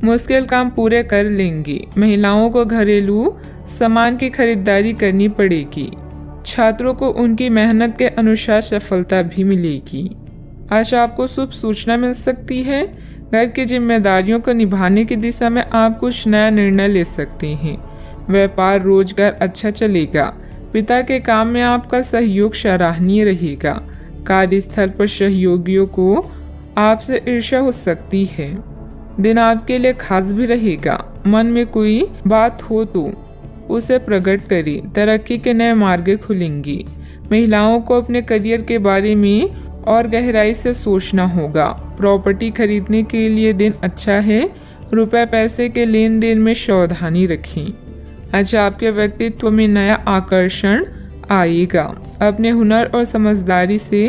A: मुश्किल काम पूरे कर लेंगे। महिलाओं को घरेलू सामान की खरीदारी करनी पड़ेगी। छात्रों को उनकी मेहनत के अनुसार सफलता भी मिलेगी। आज आपको शुभ सूचना मिल सकती है। घर की जिम्मेदारियों को निभाने की दिशा में आप कुछ नया निर्णय ले सकते हैं। व्यापार रोजगार अच्छा चलेगा। पिता के काम में आपका सहयोग सराहनीय रहेगा। कार्यस्थल पर सहयोगियों को आपसे ईर्ष्या हो सकती है। दिन आपके लिए खास भी रहेगा। मन में कोई बात हो तो उसे प्रकट करें। तरक्की के नए मार्ग खुलेंगे। महिलाओं को अपने करियर के बारे में और गहराई से सोचना होगा। प्रॉपर्टी खरीदने के लिए दिन अच्छा है। रुपए पैसे के लेन देन में सावधानी रखें। आज आपके व्यक्तित्व में नया आकर्षण आएगा। अपने हुनर और समझदारी से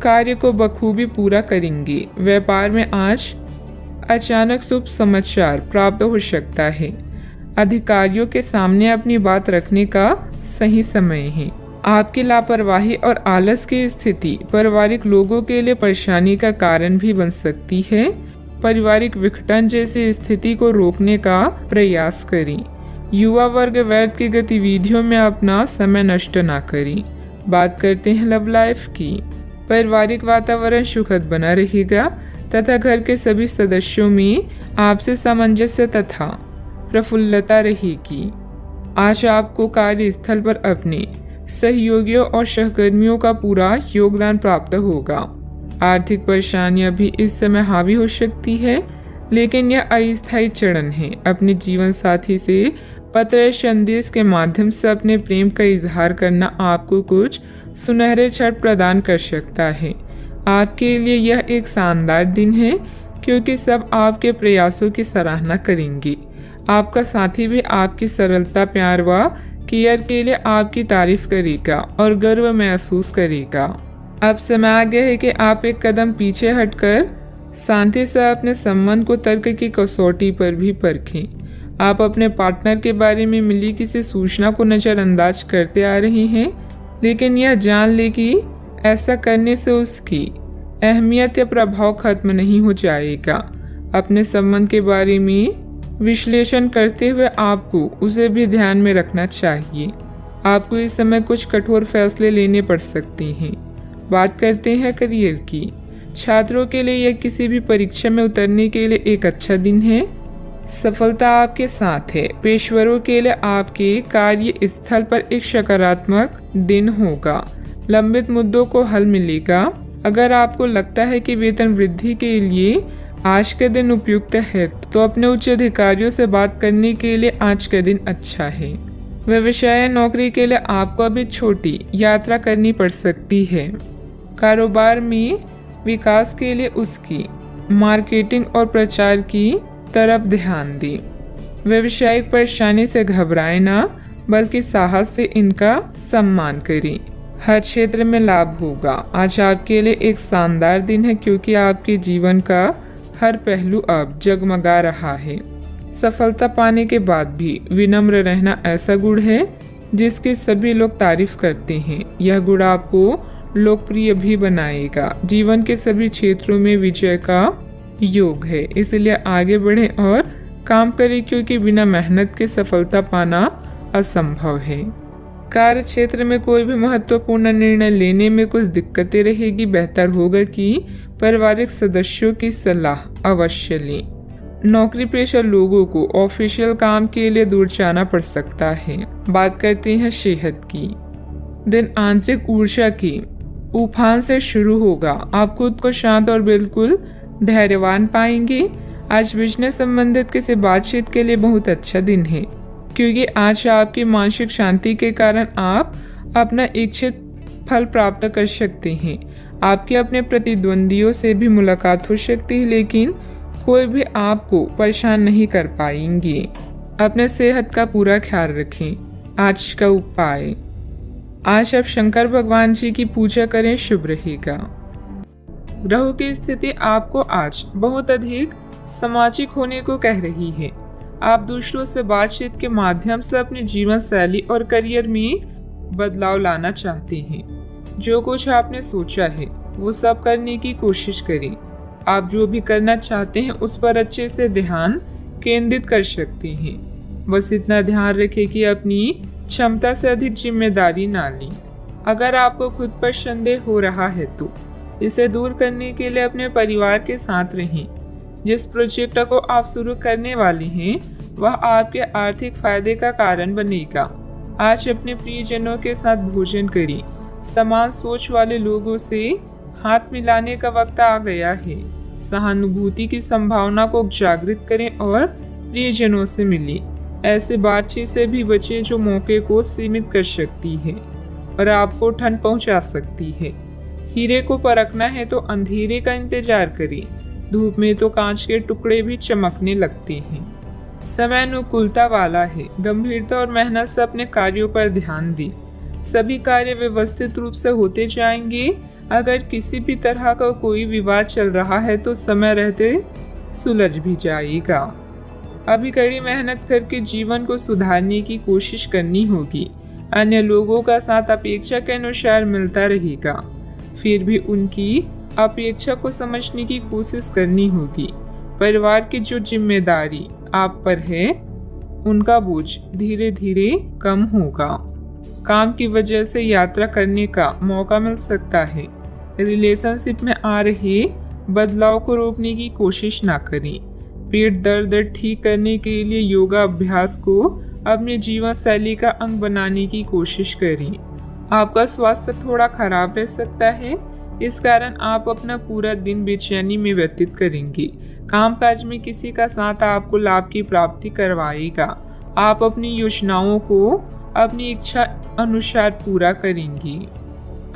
A: कार्य को बखूबी पूरा करेंगे। व्यापार में आज अचानक शुभ समाचार प्राप्त हो सकता है। अधिकारियों के सामने अपनी बात रखने का सही समय है। आपकी लापरवाही और आलस की स्थिति पारिवारिक लोगों के लिए परेशानी का कारण भी बन सकती है। पारिवारिक विघटन जैसी स्थिति को रोकने का प्रयास करें। युवा वर्ग व्यर्थ की गतिविधियों में अपना समय नष्ट ना करें। बात करते हैं लव लाइफ की। पारिवारिक वातावरण सुखद बना रहेगा तथा घर के सभी सदस्यों में आपसी सामंजस्य तथा प्रफुल्लता रहेगी। आज आपको कार्यस्थल पर अपने सहयोगियों और सहकर्मियों का पूरा योगदान प्राप्त होगा। आर्थिक परेशानियां भी इस समय हावी हो सकती है, लेकिन यह अस्थायी चरण है। अपने जीवन साथी से पत्र संदेश के माध्यम से अपने प्रेम का इजहार करना आपको कुछ सुनहरे क्षण प्रदान कर सकता है। आपके लिए यह एक शानदार दिन है क्योंकि सब आपके प्रयासों की सराहना करेंगे। आपका साथी भी आपकी सरलता, प्यार व केयर के लिए आपकी तारीफ करेगा और गर्व महसूस करेगा। अब समय आ गया है कि आप एक कदम पीछे हटकर शांति से अपने संबंध को तर्क की कसौटी पर भी परखें। आप अपने पार्टनर के बारे में मिली किसी सूचना को नजरअंदाज करते आ रहे हैं, लेकिन यह जान ले कि ऐसा करने से उसकी अहमियत या प्रभाव खत्म नहीं हो जाएगा। अपने संबंध के बारे में विश्लेषण करते हुए आपको उसे भी ध्यान में रखना चाहिए। आपको इस समय कुछ कठोर फैसले लेने पड़ सकते हैं। बात करते हैं करियर की। छात्रों के लिए यह किसी भी परीक्षा में उतरने के लिए एक अच्छा दिन है। सफलता आपके साथ है। पेशेवरों के लिए आपके कार्य स्थल पर एक सकारात्मक दिन होगा। लंबित मुद्दों को हल मिलेगा। अगर आपको लगता है कि वेतन वृद्धि के लिए आज का दिन उपयुक्त है तो अपने उच्च अधिकारियों से बात करने के लिए आज का दिन अच्छा है। व्यवसाय नौकरी के लिए आपको अभी छोटी यात्रा करनी पड़ सकती है। कारोबार में विकास के लिए उसकी मार्केटिंग और प्रचार की तरफ ध्यान दें। व्यावसायिक परेशानी से घबराएं ना, बल्कि साहस से इनका सम्मान करें। हर क्षेत्र में लाभ होगा। आज आपके लिए एक शानदार दिन है क्योंकि आपके जीवन का हर पहलू अब जगमगा रहा है। सफलता पाने के बाद भी विनम्र रहना ऐसा गुण है जिसकी सभी लोग तारीफ करते हैं। यह गुण आपको लोकप्रिय भी बनाएगा। जीवन के सभी क्षेत्रों में विजय का योग है, इसलिए आगे बढ़ें और काम करें क्योंकि बिना मेहनत के सफलता पाना असंभव है। कार्य क्षेत्र में कोई भी महत्वपूर्ण निर्णय लेने में कुछ दिक्कतें रहेगी। बेहतर होगा कि पारिवारिक सदस्यों की सलाह अवश्य लें। नौकरी पेशा लोगों को ऑफिशियल काम के लिए दूर जाना पड़ सकता है। बात करते हैं सेहत की। दिन आंतरिक ऊर्जा की उफान से शुरू होगा। आप खुद को शांत और बिल्कुल धैर्यवान पाएंगे। आज बिजनेस संबंधित किसी बातचीत के लिए बहुत अच्छा दिन है क्योंकि आज आपकी मानसिक शांति के कारण आप अपना इच्छित फल प्राप्त कर सकते हैं। आपके अपने प्रतिद्वंदियों से भी मुलाकात हो सकती है, लेकिन कोई भी आपको परेशान नहीं कर पाएंगे। अपने सेहत का पूरा ख्याल रखें। आज का उपाय, आज आप शंकर भगवान जी की पूजा करें, शुभ रहेगा। ग्रहों की स्थिति आपको आज बहुत अधिक सामाजिक होने को कह रही है। आप दूसरों से बातचीत के माध्यम से अपनी जीवन शैली और करियर में बदलाव लाना चाहते हैं। जो कुछ आपने सोचा है वो सब करने की कोशिश करें। आप जो भी करना चाहते हैं उस पर अच्छे से ध्यान केंद्रित कर सकते हैं। बस इतना ध्यान रखें कि अपनी क्षमता से अधिक जिम्मेदारी ना लें। अगर आपको खुद पर संदेह हो रहा है तो इसे दूर करने के लिए अपने परिवार के साथ रहें। जिस प्रोजेक्ट को आप शुरू करने वाले हैं वह आपके आर्थिक फायदे का कारण बनेगा। आज अपने प्रियजनों के साथ भोजन करें। समान सोच वाले लोगों से हाथ मिलाने का वक्त आ गया है। सहानुभूति की संभावना को जागृत करें और प्रियजनों से मिलें। ऐसे बातचीत से भी बचें जो मौके को सीमित कर सकती है और आपको ठंड पहुंचा सकती है। हीरे को परखना है तो अंधेरे का इंतजार करें। धूप में तो कांच के टुकड़े भी चमकने लगते हैं। समय अनुकूलता वाला है। गंभीरता और मेहनत से अपने कार्यों पर ध्यान दें। सभी कार्य व्यवस्थित रूप से होते जाएंगे। अगर किसी भी तरह का कोई विवाद चल रहा है तो समय रहते सुलझ भी जाएगा। अभी कड़ी मेहनत करके जीवन को सुधारने की कोशिश करनी होगी। अन्य लोगों का साथ अपेक्षा के अनुसार मिलता रहेगा, फिर भी उनकी अपेक्षा को समझने की कोशिश करनी होगी। परिवार की जो जिम्मेदारी आप पर है उनका बोझ धीरे धीरे कम होगा। काम की वजह से यात्रा करने का मौका मिल सकता है। रिलेशनशिप में आ रहे बदलाव को रोकने की कोशिश ना करें। पेट दर्द ठीक करने के लिए योगा अभ्यास को अपने जीवन शैली का अंग बनाने की कोशिश करें। आपका स्वास्थ्य थोड़ा खराब रह सकता है, इस कारण आप अपना पूरा दिन बेचैनी में व्यतीत करेंगे। कामकाज में किसी का साथ आपको लाभ की प्राप्ति करवाएगा। आप अपनी योजनाओं को अपनी इच्छा अनुसार पूरा करेंगे।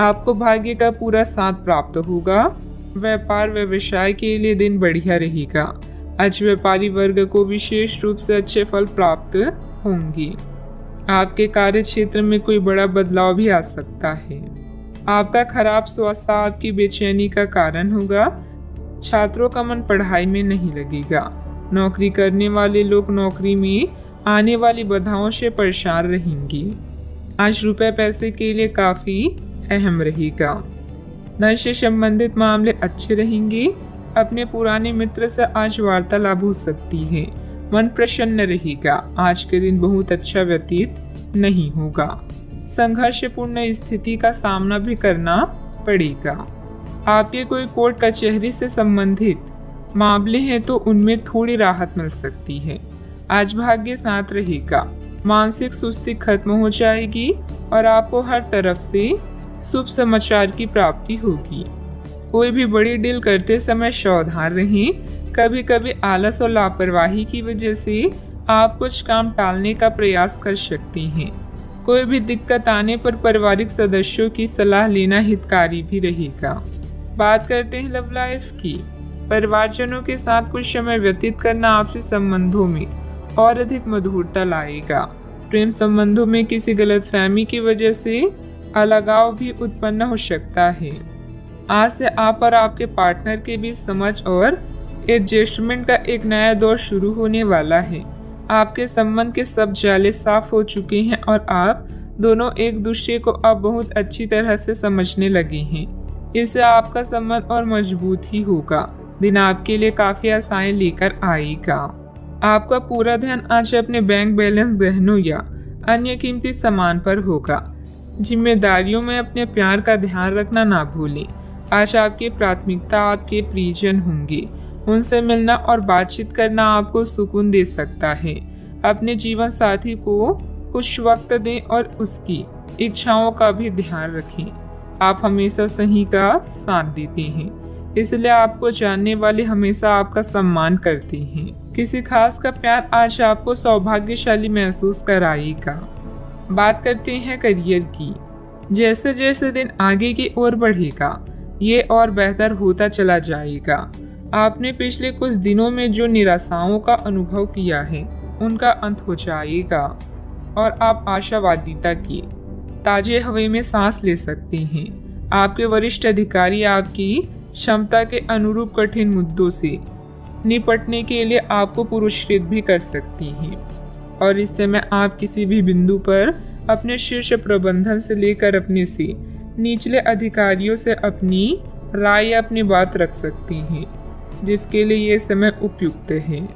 A: आपको भाग्य का पूरा साथ प्राप्त होगा। व्यापार व्यवसाय के लिए दिन बढ़िया रहेगा। आज व्यापारी वर्ग को विशेष रूप से अच्छे फल प्राप्त होंगे। आपके कार्य क्षेत्र में कोई बड़ा बदलाव भी आ सकता है। आपका खराब स्वास्थ्य आपकी बेचैनी का कारण होगा। छात्रों का मन पढ़ाई में नहीं लगेगा। नौकरी करने वाले लोग नौकरी में आने वाली बाधाओं से परेशान रहेंगे। आज रुपए पैसे के लिए काफी अहम रहेगा। धन से संबंधित मामले अच्छे रहेंगे। अपने पुराने मित्र से आज वार्तालाप हो सकती है। मन प्रसन्न रहेगा। आज के दिन बहुत अच्छा व्यतीत नहीं होगा। संघर्षपूर्ण स्थिति का सामना भी करना पड़ेगा। आपके कोई कोर्ट कचहरी से संबंधित मामले हैं तो उनमें थोड़ी राहत मिल सकती है। आज भाग्य साथ रहेगा। मानसिक सुस्ती खत्म हो जाएगी और आपको हर तरफ से शुभ समाचार की प्राप्ति होगी। कोई भी बड़ी डील करते समय सावधान रहें। कभी कभी आलस और लापरवाही की वजह से आप कुछ काम टालने का प्रयास कर सकते हैं। कोई भी दिक्कत आने पर पारिवारिक सदस्यों की सलाह लेना हितकारी भी रहेगा। बात करते हैं लव लाइफ की। परिवारजनों के साथ कुछ समय व्यतीत करना आपसी संबंधों में और अधिक मधुरता लाएगा। प्रेम संबंधों में किसी गलतफहमी की वजह से अलगाव भी उत्पन्न हो सकता है। आज से आप और आपके पार्टनर के बीच समझ और एडजस्टमेंट का एक नया दौर शुरू होने वाला है। आपके संबंध के सब जाले साफ हो चुके हैं और आप दोनों एक दूसरे को अब बहुत अच्छी तरह से समझने लगे हैं। इससे आपका संबंध और मजबूत ही होगा। दिन आपके लिए काफी आसानी लेकर आएगा। आपका पूरा ध्यान आज अपने बैंक बैलेंस, गहनों या अन्य कीमती सामान पर होगा। जिम्मेदारियों में अपने प्यार का ध्यान रखना ना भूलें। आज आपकी प्राथमिकता आपके प्रियजन होंगे। उनसे मिलना और बातचीत करना आपको सुकून दे सकता है। अपने जीवन साथी को कुछ वक्त दें और उसकी इच्छाओं का भी ध्यान रखें। आप हमेशा सही का साथ देते हैं, इसलिए आपको जानने वाले हमेशा आपका सम्मान करते हैं। किसी खास का प्यार आज आपको सौभाग्यशाली महसूस कराएगा। बात करते हैं करियर की। जैसे जैसे दिन आगे की ओर बढ़ेगा ये और बेहतर होता चला जाएगा। आपने पिछले कुछ दिनों में जो निराशाओं का अनुभव किया है उनका अंत हो जाएगा और आप आशावादिता की ताजे हवा में सांस ले सकते हैं। आपके वरिष्ठ अधिकारी आपकी क्षमता के अनुरूप कठिन मुद्दों से निपटने के लिए आपको पुरस्कृत भी कर सकती हैं। और इस समय आप किसी भी बिंदु पर अपने शीर्ष प्रबंधन से लेकर अपने से निचले अधिकारियों से अपनी राय या अपनी बात रख सकती हैं, जिसके लिए ये समय उपयुक्त है।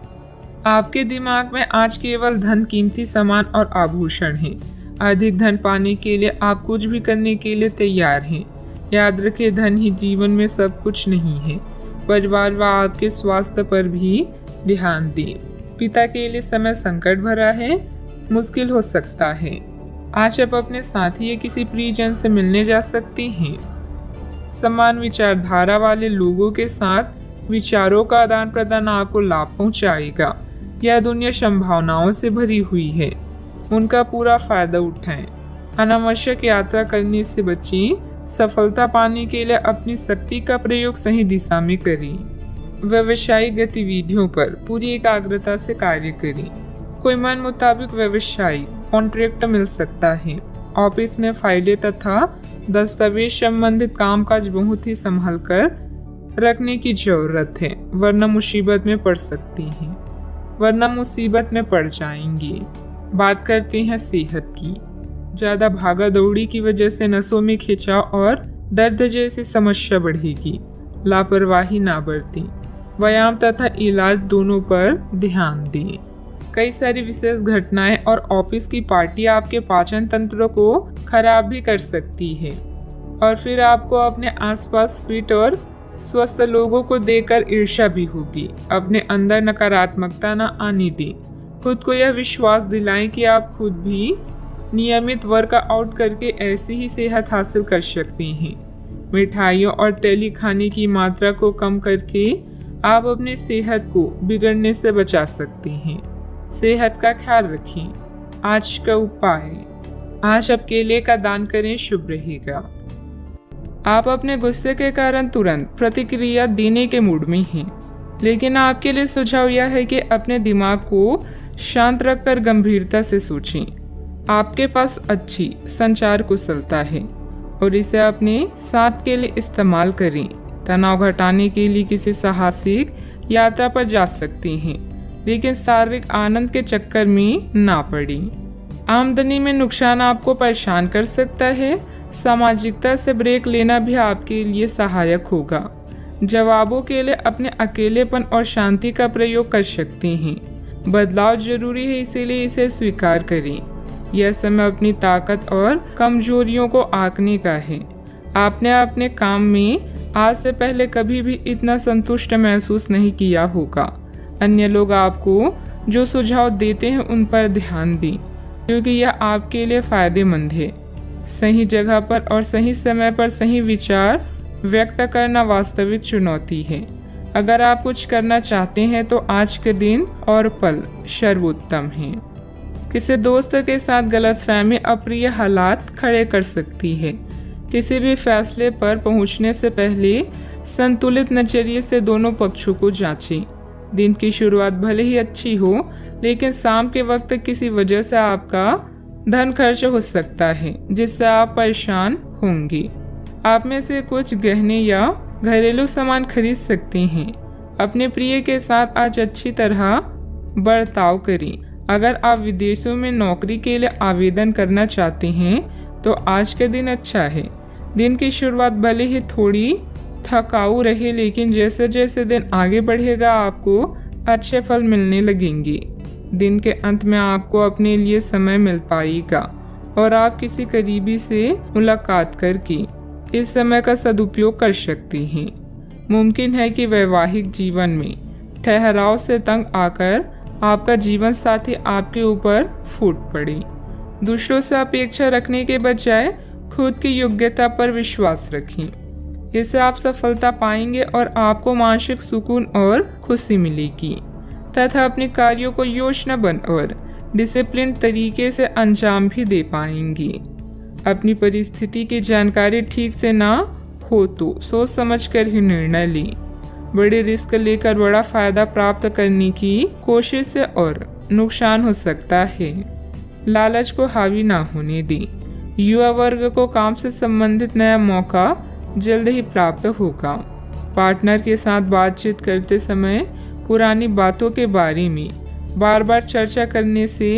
A: आपके दिमाग में आज केवल धन, कीमती सामान और आभूषण हैं। अधिक धन पाने के लिए आप कुछ भी करने के लिए तैयार हैं। याद रखें, धन ही जीवन में सब कुछ नहीं है। परिवार व आपके स्वास्थ्य पर भी ध्यान दें। पिता के लिए समय संकट भरा है, मुश्किल हो सकता है। आज आप अपने साथी या किसी प्रियजन से मिलने जा सकते हैं। समान विचारधारा वाले लोगों के साथ विचारों का आदान प्रदान आपको लाभ पहुंचाएगा। यह दुनिया संभावनाओं से भरी हुई है, उनका पूरा फायदा उठाएं। अनावश्यक यात्रा करने से बचें। सफलता पाने के लिए अपनी शक्ति का प्रयोग सही दिशा में करें। व्यावसायिक गतिविधियों पर पूरी एकाग्रता से कार्य करें। कोई मन मुताबिक व्यवसायिक कॉन्ट्रैक्ट मिल सकता है। ऑफिस में फाइलें तथा दस्तावेज संबंधित कामकाज बहुत ही संभल कर रखने की जरूरत है, वरना मुसीबत में पड़ जाएंगे। बात करते हैं सेहत की। ज्यादा भागा दौड़ी की वजह से नसों में खिंचाव और दर्द जैसी समस्या बढ़ेगी। लापरवाही ना बरतें। व्यायाम तथा इलाज दोनों पर ध्यान दें। कई सारी विशेष घटनाएं और ऑफिस की पार्टी आपके पाचन तंत्र को खराब भी कर सकती है, और फिर आपको अपने आसपास फिट और स्वस्थ लोगों को देखकर ईर्ष्या भी होगी। अपने अंदर नकारात्मकता न आने दें। खुद को यह विश्वास दिलाएं कि आप खुद भी नियमित वर्कआउट करके ऐसी ही सेहत हासिल कर सकते हैं। मिठाइयों और तेली खाने की मात्रा को कम करके आप अपनी सेहत को बिगड़ने से बचा सकते हैं। सेहत का ख्याल रखें। आज का उपाय, आज आप केले का दान करें, शुभ रहेगा। आप अपने गुस्से के कारण तुरंत प्रतिक्रिया देने के मूड में हैं, लेकिन आपके लिए सुझाव यह है कि अपने दिमाग को शांत रखकर गंभीरता से सोचें। आपके पास अच्छी संचार कुशलता है और इसे अपने साथ के लिए इस्तेमाल करें। तनाव घटाने के लिए किसी साहसिक यात्रा पर जा सकते हैं, लेकिन शारीरिक आनंद के चक्कर में ना पड़ें। आमदनी में नुकसान आपको परेशान कर सकता है। सामाजिकता से ब्रेक लेना भी आपके लिए सहायक होगा। जवाबों के लिए अपने अकेलेपन और शांति का प्रयोग कर सकते हैं। बदलाव जरूरी है, इसीलिए इसे स्वीकार करें। यह समय अपनी ताकत और कमजोरियों को आंकने का है। आपने अपने काम में आज से पहले कभी भी इतना संतुष्ट महसूस नहीं किया होगा। अन्य लोग आपको जो सुझाव देते हैं उन पर ध्यान दें, क्योंकि यह आपके लिए फायदेमंद है। सही जगह पर और सही समय पर सही विचार व्यक्त करना वास्तविक चुनौती है। अगर आप कुछ करना चाहते हैं तो आज के दिन और पल सर्वोत्तम है। किसी दोस्त के साथ गलतफहमी अप्रिय हालात खड़े कर सकती है। किसी भी फैसले पर पहुंचने से पहले संतुलित नजरिए से दोनों पक्षों को जांचें। दिन की शुरुआत भले ही अच्छी हो, लेकिन शाम के वक्त किसी वजह से आपका धन खर्च हो सकता है, जिससे आप परेशान होंगे। आप में से कुछ गहने या घरेलू सामान खरीद सकते हैं। अपने प्रिय के साथ आज अच्छी तरह बर्ताव करें। अगर आप विदेशों में नौकरी के लिए आवेदन करना चाहते हैं तो आज का दिन अच्छा है। दिन की शुरुआत भले ही थोड़ी थकाऊ रहे, लेकिन जैसे जैसे दिन आगे बढ़ेगा आपको अच्छे फल मिलने लगेंगे। दिन के अंत में आपको अपने लिए समय मिल पाएगा और आप किसी करीबी से मुलाकात करके इस समय का सदुपयोग कर सकते हैं। मुमकिन है कि वैवाहिक जीवन में ठहराव से तंग आकर आपका जीवन साथी आपके ऊपर फूट पड़े। दूसरों से अपेक्षा रखने के बजाय खुद की योग्यता पर विश्वास रखें। इससे आप सफलता पाएंगे और आपको मानसिक सुकून और खुशी मिलेगी तथा अपने कार्यों को योजनाबद्ध और डिसिप्लिन तरीके से अंजाम भी दे पाएंगे। अपनी परिस्थिति की जानकारी ठीक से ना हो तो सोच समझकर ही निर्णय लें। बड़े रिस्क लेकर बड़ा फायदा प्राप्त करने की कोशिश से और नुकसान हो सकता है। लालच को हावी ना होने दें। युवा वर्ग को काम से संबंधित नया मौका जल्द ही प्राप्त होगा। पार्टनर के साथ बातचीत करते समय पुरानी बातों के बारे में बार बार चर्चा करने से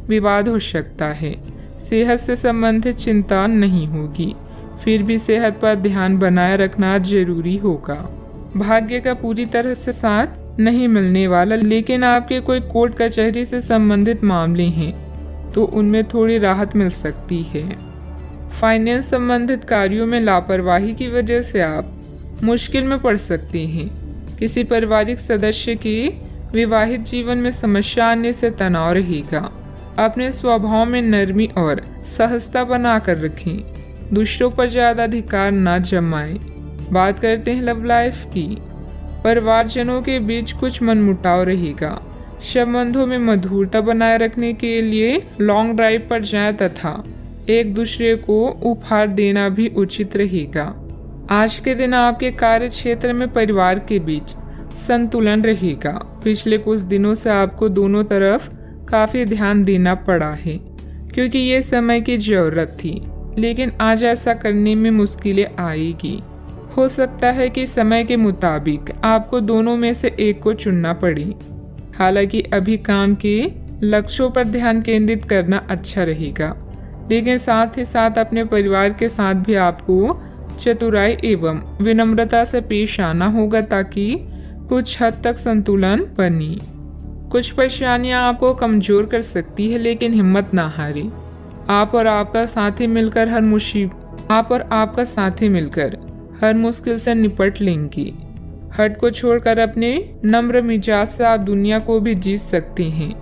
A: विवाद हो सकता है। सेहत से संबंधित चिंता नहीं होगी, फिर भी सेहत पर ध्यान बनाए रखना जरूरी होगा। भाग्य का पूरी तरह से साथ नहीं मिलने वाला, लेकिन आपके कोई कोर्ट कचहरी से संबंधित मामले हैं तो उनमें थोड़ी राहत मिल सकती है। फाइनेंस संबंधित कार्यों में लापरवाही की वजह से आप मुश्किल में पड़ सकते हैं। किसी पारिवारिक सदस्य के विवाहित जीवन में समस्या आने से तनाव रहेगा। अपने स्वभाव में नरमी और सहजता बनाकर रखें। दूसरों पर ज्यादा अधिकार न जमाएं। बात करते हैं लव लाइफ की। परिवारजनों के बीच कुछ मनमुटाव रहेगा। संबंधों में मधुरता बनाए रखने के लिए लॉन्ग ड्राइव पर जाएं तथा एक दूसरे को उपहार देना भी उचित रहेगा। आज के दिन आपके कार्य क्षेत्र में परिवार के बीच संतुलन रहेगा। पिछले कुछ दिनों से आपको दोनों तरफ काफी ध्यान देना पड़ा है क्योंकि ये समय की जरूरत थी, लेकिन आज ऐसा करने में मुश्किलें आएगी। हो सकता है कि समय के मुताबिक आपको दोनों में से एक को चुनना पड़े। हालांकि अभी काम के लक्ष्यों पर ध्यान केंद्रित करना अच्छा रहेगा, लेकिन साथ ही साथ अपने परिवार के साथ भी आपको चतुराई एवं विनम्रता से पेश आना होगा ताकि कुछ हद तक संतुलन बने। कुछ परेशानियां आपको कमजोर कर सकती है, लेकिन हिम्मत ना हारे। आप और आपका साथी मिलकर हर मुश्किल से निपट लेंगे। हट को छोड़कर अपने नम्र मिजाज से आप दुनिया को भी जीत सकते हैं।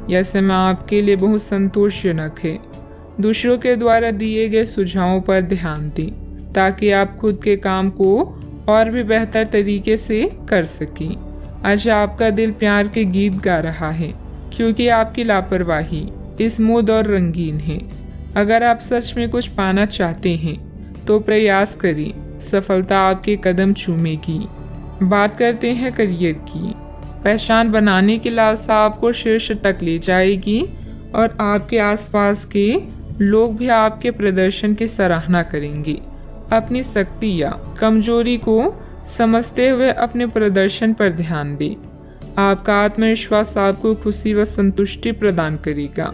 A: यह समय आपके लिए बहुत संतोषजनक है। दूसरों के द्वारा दिए गए सुझावों पर ध्यान दें ताकि आप खुद के काम को और भी बेहतर तरीके से कर सकें। आज आपका दिल प्यार के गीत गा रहा है क्योंकि आपकी लापरवाही स्मूथ और रंगीन है। अगर आप सच में कुछ पाना चाहते हैं तो प्रयास करें, सफलता आपके कदम चूमेगी। बात करते हैं करियर की। पहचान बनाने की लालसा आपको शीर्ष तक ले जाएगी और आपके आसपास के लोग भी आपके प्रदर्शन की सराहना करेंगे। अपनी शक्ति या कमजोरी को समझते हुए अपने प्रदर्शन पर ध्यान दें। आपका आत्मविश्वास आपको खुशी व संतुष्टि प्रदान करेगा।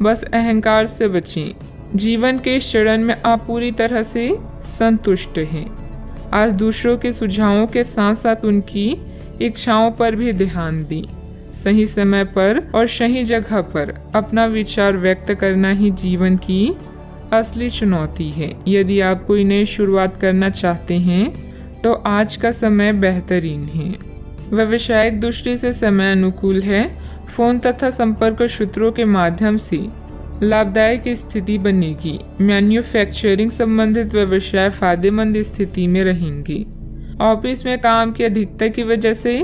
A: बस अहंकार से बचें। जीवन के इस चरण में आप पूरी तरह से संतुष्ट हैं। आज दूसरों के सुझावों के साथ साथ उनकी इच्छाओं पर भी ध्यान दें। सही समय पर और सही जगह पर अपना विचार व्यक्त करना ही जीवन की असली चुनौती है। यदि आप कोई नई शुरुआत करना चाहते हैं तो आज का समय बेहतरीन है। व्यावसायिक दृष्टि से समय अनुकूल है। फोन तथा संपर्क सूत्रों के माध्यम से लाभदायक स्थिति बनेगी। मैन्युफैक्चरिंग संबंधित व्यवसाय फायदेमंद स्थिति में रहेंगे। ऑफिस में काम की अधिकता की वजह से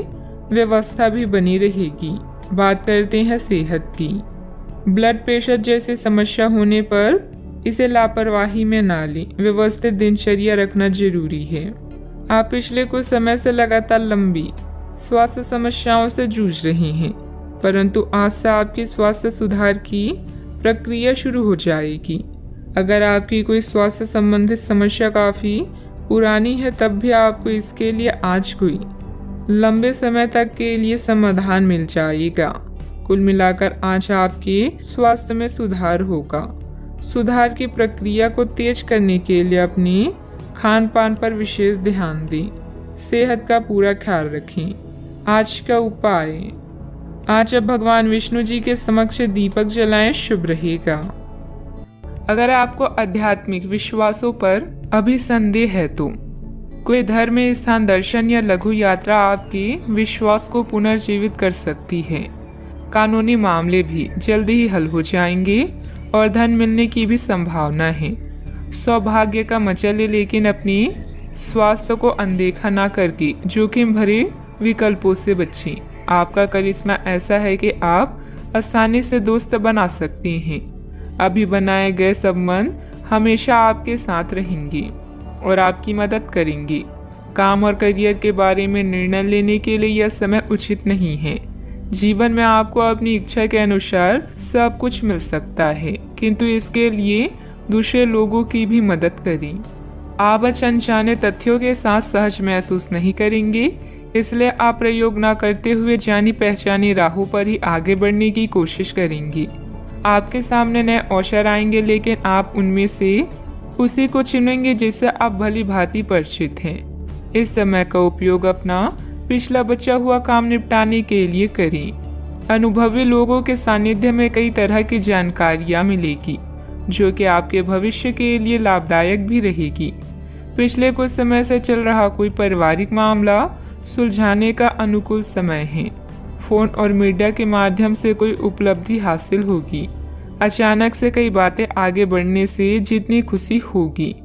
A: व्यवस्था भी बनी रहेगी। बात करते हैं सेहत की। ब्लड प्रेशर जैसी समस्या होने पर इसे लापरवाही में ना लें। व्यवस्थित दिनचर्या रखना जरूरी है। आप पिछले कुछ समय से लगातार लंबी स्वास्थ्य समस्याओं से जूझ रहे हैं, परंतु आज से आपकी स्वास्थ्य सुधार की प्रक्रिया शुरू हो जाएगी। अगर आपकी कोई स्वास्थ्य संबंधित समस्या काफी पुरानी है तब भी आपको इसके लिए आज कोई लंबे समय तक के लिए समाधान मिल जाएगा। कुल मिलाकर आज आपके स्वास्थ्य में सुधार होगा। सुधार की प्रक्रिया को तेज करने के लिए अपने खान पान पर विशेष ध्यान दें। सेहत का पूरा ख्याल रखें। आज का उपाय, आज अब भगवान विष्णु जी के समक्ष दीपक जलाएं, शुभ रहेगा। अगर आपको आध्यात्मिक विश्वासों पर अभी संदेह है तो कोई धर्म स्थान दर्शन या लघु यात्रा आपके विश्वास को पुनर्जीवित कर सकती है। कानूनी मामले भी जल्दी ही हल हो जाएंगे और धन मिलने की भी संभावना है। सौभाग्य का मजा ले, लेकिन अपने स्वास्थ्य को अनदेखा ना करके जोखिम भरे विकल्पों से बचें। आपका करिश्मा ऐसा है कि आप आसानी से दोस्त बना सकते हैं। अभी बनाए गए संबंध हमेशा आपके साथ रहेंगे और आपकी मदद करेंगे। काम और करियर के बारे में निर्णय लेने के लिए यह समय उचित नहीं है। जीवन में आपको अपनी इच्छा के अनुसार सब कुछ मिल सकता है, किंतु इसके लिए दूसरे लोगों की भी मदद करें। आप अनजाने तथ्यों के साथ सहज महसूस नहीं करेंगे, इसलिए आप प्रयोग न करते हुए जानी पहचानी राहों पर ही आगे बढ़ने की कोशिश करेंगे। आपके सामने नए अवसर आएंगे, लेकिन आप उनमें से उसी को चुनेंगे जिससे आप भली भांति परिचित हैं। इस समय का उपयोग अपना पिछला बचा हुआ काम निपटाने के लिए करें। अनुभवी लोगों के सानिध्य में कई तरह की जानकारियां मिलेगी, जो कि आपके भविष्य के लिए लाभदायक भी रहेगी। पिछले कुछ समय से चल रहा कोई पारिवारिक मामला सुलझाने का अनुकूल समय है। फोन और मीडिया के माध्यम से कोई उपलब्धि हासिल होगी। अचानक से कई बातें आगे बढ़ने से जितनी खुशी होगी,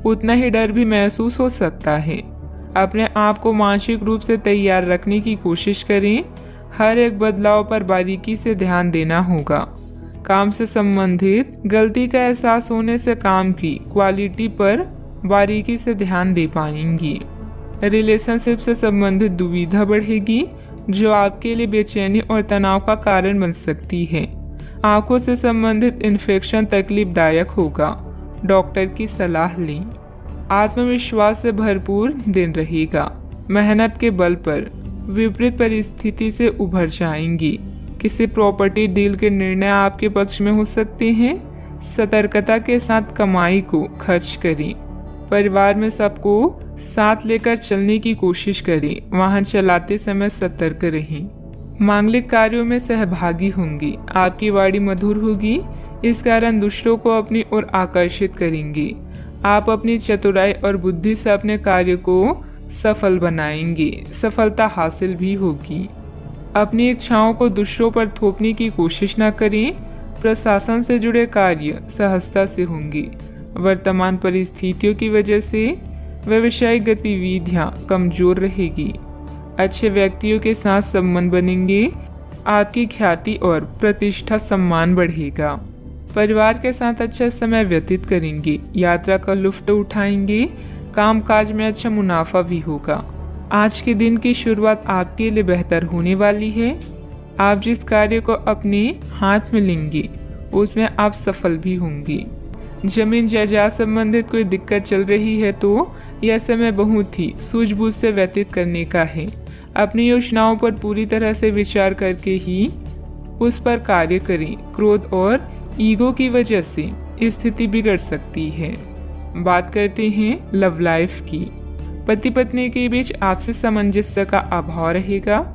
A: उतना ही डर भी महसूस हो सकता है। अपने आप को मानसिक रूप से तैयार रखने की कोशिश करें। हर एक बदलाव पर बारीकी से ध्यान देना होगा। काम से संबंधित गलती का एहसास होने से काम की क्वालिटी पर बारीकी से ध्यान दे पाएंगी। रिलेशनशिप से संबंधित दुविधा बढ़ेगी, जो आपके लिए बेचैनी और तनाव का कारण बन सकती है। आंखों से संबंधित इन्फेक्शन तकलीफदायक होगा, डॉक्टर की सलाह लें। आत्मविश्वास से भरपूर दिन रहेगा। मेहनत के बल पर विपरीत परिस्थिति से उभर जाएंगी। किसी प्रॉपर्टी डील के निर्णय आपके पक्ष में हो सकते हैं। सतर्कता के साथ कमाई को खर्च करें। परिवार में सबको साथ लेकर चलने की कोशिश करें। वाहन चलाते समय सतर्क रहें। मांगलिक कार्यों में सहभागी होंगे। आपकी वाणी मधुर होगी, इस कारण दूसरों को अपनी ओर आकर्षित करेंगे। आप अपनी चतुराई और बुद्धि से अपने कार्य को सफल बनाएंगे। सफलता हासिल भी होगी। अपनी इच्छाओं को दूसरों पर थोपने की कोशिश न करें। प्रशासन से जुड़े कार्य सहजता से होंगे। वर्तमान परिस्थितियों की वजह से व्यावसायिक गतिविधियां कमजोर रहेगी। अच्छे व्यक्तियों के साथ संबंध बनेंगे। आपकी ख्याति और प्रतिष्ठा सम्मान बढ़ेगा। परिवार के साथ अच्छा समय व्यतीत करेंगे। यात्रा का लुत्फ उठाएंगे। कामकाज में अच्छा मुनाफा भी होगा। आज के दिन की शुरुआत आपके लिए बेहतर होने वाली है। आप जिस कार्य को अपने हाथ में लेंगे, उसमें आप सफल भी होंगे। जमीन जायदाद संबंधित कोई दिक्कत चल रही है तो यह समय बहुत ही सूझबूझ से व्यतीत करने का है। अपनी योजनाओं पर पूरी तरह से विचार करके ही उस पर कार्य करें। क्रोध और ईगो की वजह से स्थिति बिगड़ सकती है। बात करते हैं लव लाइफ की। पति पत्नी के बीच आपसी सामंजस्य का अभाव रहेगा।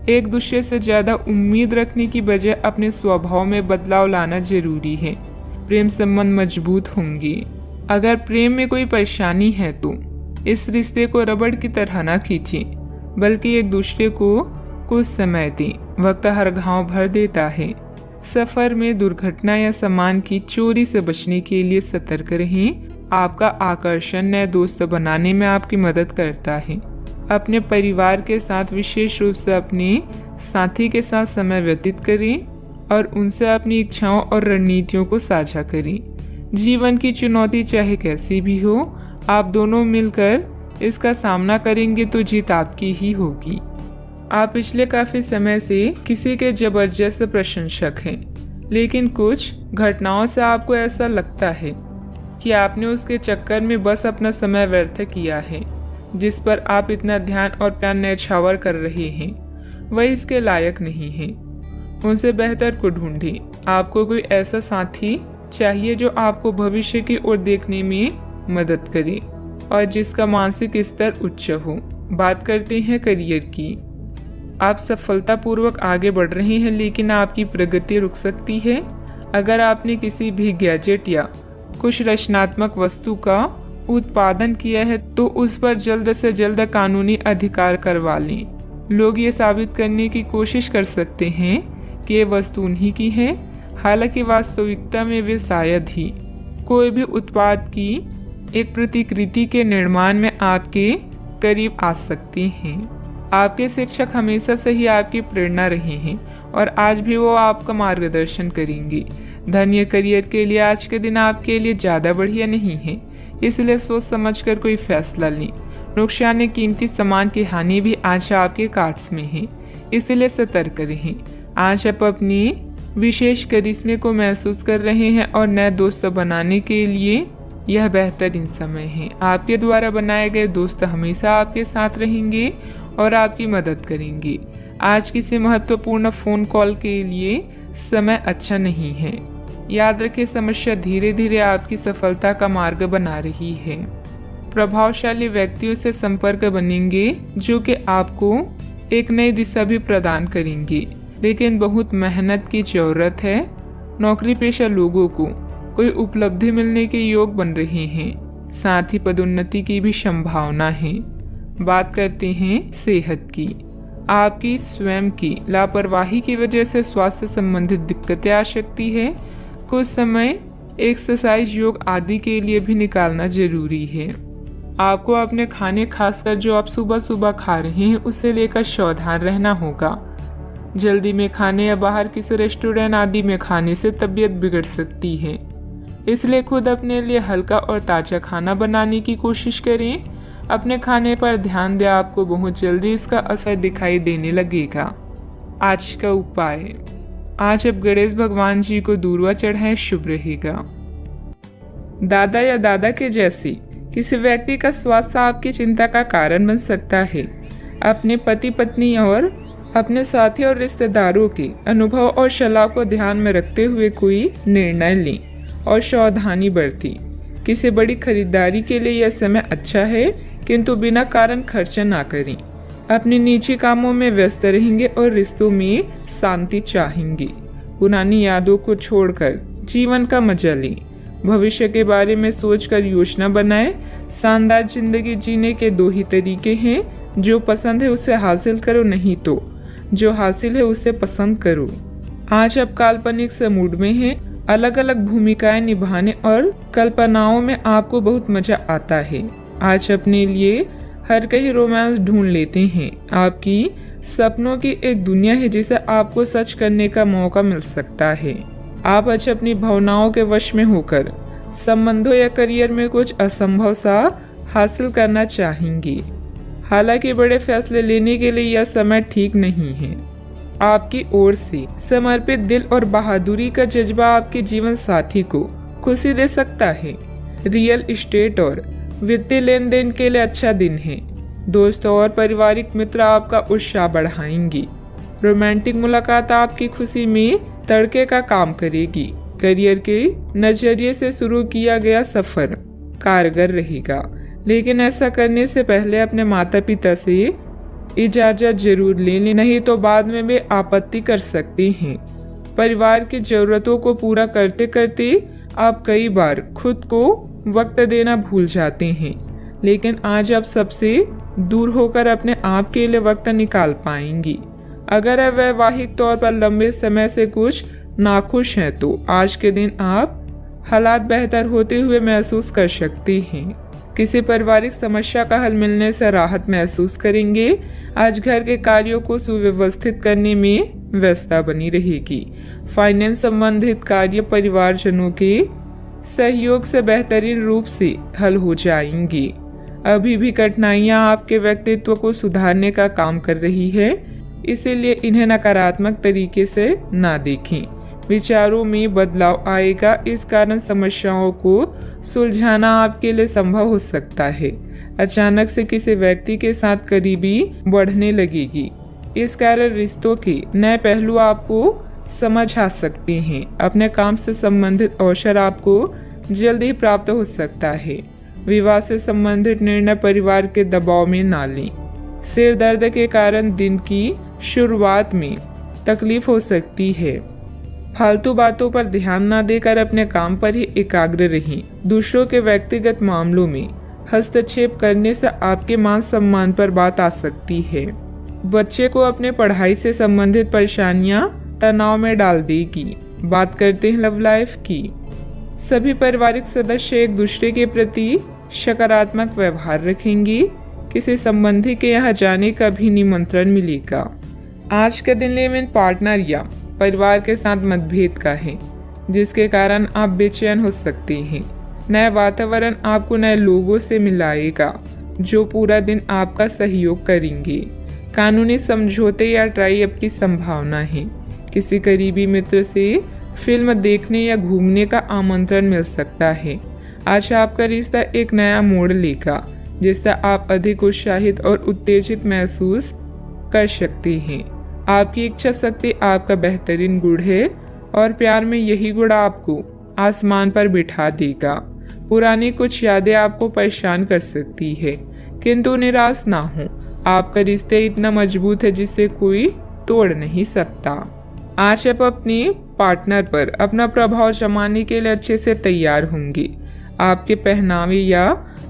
A: एक दूसरे से ज्यादा उम्मीद रखने की बजाय अपने स्वभाव में बदलाव लाना जरूरी है। प्रेम संबंध मजबूत होंगे। अगर प्रेम में कोई परेशानी है तो इस रिश्ते को रबड़ की तरह न खींचें, बल्कि एक दूसरे को कुछ समय दें। वक्त हर घाव भर देता है। सफर में दुर्घटना या सामान की चोरी से बचने के लिए सतर्क रहें। आपका आकर्षण नए दोस्त बनाने में आपकी मदद करता है। अपने परिवार के साथ विशेष रूप से अपने साथी के साथ समय व्यतीत करें और उनसे अपनी इच्छाओं और रणनीतियों को साझा करें। जीवन की चुनौती चाहे कैसी भी हो, आप दोनों मिलकर इसका सामना करेंगे तो जीत आपकी ही होगी। आप पिछले काफी समय से किसी के जबरदस्त प्रशंसक हैं, लेकिन कुछ घटनाओं से आपको ऐसा लगता है कि आपने उसके चक्कर में बस अपना समय व्यर्थ किया है। जिस पर आप इतना ध्यान और प्यार न्यौछावर कर रहे हैं, वह इसके लायक नहीं है। उनसे बेहतर को ढूंढें। आपको कोई ऐसा साथी चाहिए जो आपको भविष्य की ओर देखने में मदद करे और जिसका मानसिक स्तर उच्च हो। बात करते हैं करियर की। आप सफलतापूर्वक आगे बढ़ रहे हैं, लेकिन आपकी प्रगति रुक सकती है। अगर आपने किसी भी गैजेट या कुछ रचनात्मक वस्तु का उत्पादन किया है तो उस पर जल्द से जल्द कानूनी अधिकार करवा लें। लोग ये साबित करने की कोशिश कर सकते हैं कि ये वस्तु उन्हीं की है, हालांकि वास्तविकता में वे शायद ही कोई भी उत्पाद की एक प्रतिकृति के निर्माण में आपके करीब आ सकते हैं। आपके शिक्षक हमेशा से ही आपकी प्रेरणा रहे हैं और आज भी वो आपका मार्गदर्शन करेंगे। धन या करियर के लिए आज के दिन आपके लिए ज़्यादा बढ़िया नहीं है, इसलिए सोच समझकर कोई फैसला लें। नुकसान या कीमती सामान की हानि भी आज आपके कार्ड्स में है, इसलिए सतर्क रहें। आज आप अपनी विशेष करिश्मे को महसूस कर रहे हैं और नए दोस्त बनाने के लिए यह बेहतरीन समय है। आपके द्वारा बनाए गए दोस्त हमेशा आपके साथ रहेंगे और आपकी मदद करेंगे। आज किसी महत्वपूर्ण फ़ोन कॉल के लिए समय अच्छा नहीं है। याद रखें, समस्या धीरे धीरे आपकी सफलता का मार्ग बना रही है। प्रभावशाली व्यक्तियों से संपर्क बनेंगे जो कि आपको एक नई दिशा भी प्रदान करेंगे, लेकिन बहुत मेहनत की जरूरत है। नौकरी पेशा लोगों को कोई उपलब्धि मिलने के योग बन रहे हैं, साथ ही पदोन्नति की भी संभावना है। बात करते हैं सेहत की। आपकी स्वयं की लापरवाही की वजह से स्वास्थ्य संबंधित दिक्कतें आ सकती है। कुछ समय एक्सरसाइज, योग आदि के लिए भी निकालना जरूरी है। आपको अपने खाने, खासकर जो आप सुबह सुबह खा रहे हैं, उससे लेकर सावधान रहना होगा। जल्दी में खाने या बाहर किसी रेस्टोरेंट आदि में खाने से तबीयत बिगड़ सकती है, इसलिए खुद अपने लिए हल्का और ताज़ा खाना बनाने की कोशिश करें। अपने खाने पर ध्यान दें, आपको बहुत जल्दी इसका असर दिखाई देने लगेगा। आज का उपाय, आज अब गणेश भगवान जी को दूर्वा चढ़ाएं, शुभ रहेगा। दादा या दादा के जैसे किसी व्यक्ति का स्वास्थ्य आपकी चिंता का कारण बन सकता है। अपने पति पत्नी और अपने साथी और रिश्तेदारों के अनुभव और सलाह को ध्यान में रखते हुए कोई निर्णय लें और सावधानी बरतें। किसी बड़ी खरीदारी के लिए यह समय अच्छा है, किंतु बिना कारण खर्च ना करें। अपने निजी कामों में व्यस्त रहेंगे और रिश्तों में शांति चाहेंगे। पुरानी यादों को छोड़कर जीवन का मजा लें। भविष्य के बारे में सोचकर योजना बनाएं। शानदार जिंदगी जीने के दो ही तरीके हैं, जो पसंद है उसे हासिल करो, नहीं तो जो हासिल है उसे पसंद करो। आज आप काल्पनिक से मूड में हैं। अलग अलग भूमिकाएं निभाने और कल्पनाओं में आपको बहुत मजा आता है। आज अपने लिए हर कहीं रोमांस ढूंढ लेते हैं। आपकी सपनों की एक दुनिया है जिसे आपको सच करने का मौका मिल सकता है। आप आज अपनी भावनाओं के वश में होकर संबंधों या करियर में कुछ असंभव सा हासिल करना चाहेंगे। हालांकि बड़े फैसले लेने के लिए यह समय ठीक नहीं है। आपकी ओर से समर्पित दिल और बहादुरी का जज्बा आपके जीवन साथी को खुशी दे सकता है। रियल एस्टेट और वित्तीय लेन देन के लिए अच्छा दिन है। दोस्तों और पारिवारिक मित्र आपका उत्साह बढ़ाएंगे। रोमांटिक मुलाकात आपकी खुशी में तड़के का काम करेगी। करियर के नजरिए से शुरू किया गया सफर कारगर रहेगा, लेकिन ऐसा करने से पहले अपने माता पिता से इजाजत जरूर ले लें, नहीं तो बाद में वे आपत्ति कर सकते हैं। परिवार की जरूरतों को पूरा करते करते आप कई बार खुद को वक्त देना भूल जाते हैं, लेकिन आज आप सबसे दूर होकर अपने आप के लिए वक्त निकाल पाएंगी। अगर आप वैवाहिक तौर पर लंबे समय से कुछ नाखुश हैं, तो आज के दिन आप हालात बेहतर होते हुए महसूस कर सकते हैं। किसी पारिवारिक समस्या का हल मिलने से राहत महसूस करेंगे। आज घर के कार्यों को सुव्यवस्थित करने में व्यस्तता बनी रहेगी। फाइनेंस संबंधित कार्य परिवारजनों के सहयोग से बेहतरीन रूप से हल हो जाएंगी। अभी भी कठिनाइयां आपके व्यक्तित्व को सुधारने का काम कर रही है, इसीलिए इन्हें नकारात्मक तरीके से ना देखें। विचारों में बदलाव आएगा, इस कारण समस्याओं को सुलझाना आपके लिए संभव हो सकता है। अचानक से किसी व्यक्ति के साथ करीबी बढ़ने लगेगी, इस कारण रिश्तों के नए पहलू आपको समझ आ सकते हैं। अपने काम से संबंधित अवसर आपको जल्दी प्राप्त हो सकता है। विवाह से संबंधित निर्णय परिवार के दबाव में ना लें। सिर दर्द के कारण दिन की शुरुआत में तकलीफ हो सकती है। फालतू बातों पर ध्यान न देकर अपने काम पर ही एकाग्र रहें। दूसरों के व्यक्तिगत मामलों में हस्तक्षेप करने से आपके मान सम्मान पर बात आ सकती है। बच्चे को अपने पढ़ाई से संबंधित परेशानियां तनाव में डाल देगी। बात करते हैं लव लाइफ की। सभी पारिवारिक सदस्य एक दूसरे के प्रति सकारात्मक व्यवहार रखेंगे। किसी संबंधी के यहाँ जाने का भी निमंत्रण मिलेगा। आज का दिन लिव इन पार्टनर या परिवार के साथ मतभेद का है, जिसके कारण आप बेचैन हो सकते हैं। नया वातावरण आपको नए लोगों से मिलाएगा, जो पूरा दिन आपका सहयोग करेंगे। कानूनी समझौते या ट्राई अप की संभावना है। किसी करीबी मित्र से फिल्म देखने या घूमने का आमंत्रण मिल सकता है। आज आपका रिश्ता एक नया मोड़ लेगा, जिससे आप अधिक उत्साहित और उत्तेजित महसूस कर सकते हैं। आपकी इच्छा शक्ति आपका बेहतरीन गुण है और प्यार में यही गुण आपको आसमान पर बिठा देगा। पुरानी कुछ यादें आपको परेशान कर सकती है, किंतु निराश ना हो। आपका रिश्ता इतना मजबूत है जिसे कोई तोड़ नहीं सकता। आज आप अपने पार्टनर पर अपना प्रभाव जमाने के लिए अच्छे से तैयार होंगे। आपके पहनावे या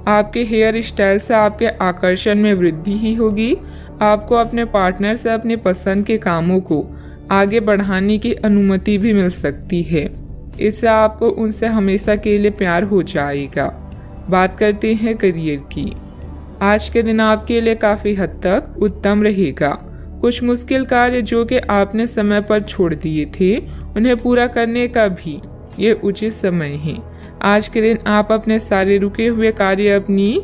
A: आपके हेयर स्टाइल से आपके आकर्षण में वृद्धि ही होगी। आपको अपने पार्टनर से अपने पसंद के कामों को आगे बढ़ाने की अनुमति भी मिल सकती है। इससे आपको उनसे हमेशा के लिए प्यार हो जाएगा। बात करते हैं करियर की। आज के दिन आपके लिए काफ़ी हद तक उत्तम रहेगा। कुछ मुश्किल कार्य जो कि आपने समय पर छोड़ दिए थे, उन्हें पूरा करने का भी ये उचित समय है। आज के दिन आप अपने सारे रुके हुए कार्य अपनी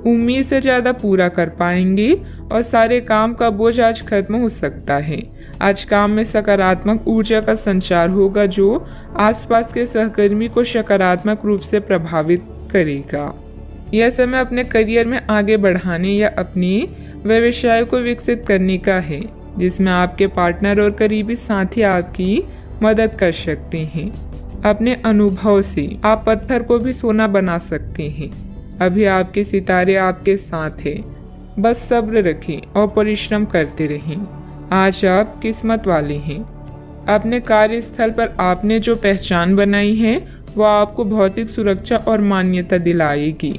A: उम्मीद से ज़्यादा पूरा कर पाएंगे और सारे काम का बोझ आज खत्म हो सकता है। आज काम में सकारात्मक ऊर्जा का संचार होगा जो आसपास के सहकर्मी को सकारात्मक रूप से प्रभावित करेगा। यह समय अपने करियर में आगे बढ़ाने या अपने व्यवसाय को विकसित करने का है, जिसमें आपके पार्टनर और करीबी साथी आपकी मदद कर सकते हैं। अपने अनुभव से आप पत्थर को भी सोना बना सकते हैं। अभी आपके सितारे आपके साथ हैं, बस सब्र रखें और परिश्रम करते रहें। आज आप किस्मत वाले हैं। अपने कार्यस्थल पर आपने जो पहचान बनाई है वह आपको भौतिक सुरक्षा और मान्यता दिलाएगी।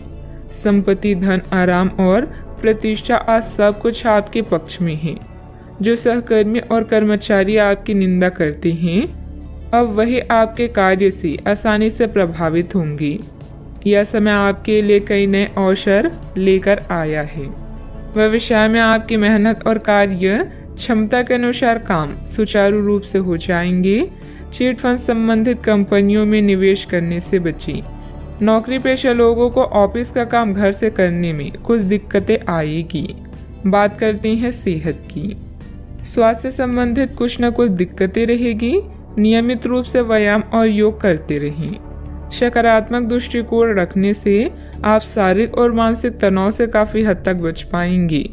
A: संपत्ति, धन, आराम और प्रतिष्ठा आज सब कुछ आपके पक्ष में है। जो सहकर्मी और कर्मचारी आपकी निंदा करते हैं, अब वही आपके कार्य से आसानी से प्रभावित होंगे। यह समय आपके लिए कई नए अवसर लेकर आया है। व्यवसाय में आपकी मेहनत और कार्य क्षमता के अनुसार काम सुचारू रूप से हो जाएंगे। चिट फंड संबंधित कंपनियों में निवेश करने से बचें। नौकरी पेशा लोगों को ऑफिस का काम घर से करने में कुछ दिक्कतें आएगी। बात करते हैं सेहत की। स्वास्थ्य से संबंधित कुछ न कुछ दिक्कतें रहेगी। नियमित रूप से व्यायाम और योग करते रहें। सकारात्मक दृष्टिकोण रखने से आप शारीरिक और मानसिक तनाव से काफी हद तक बच पाएंगे।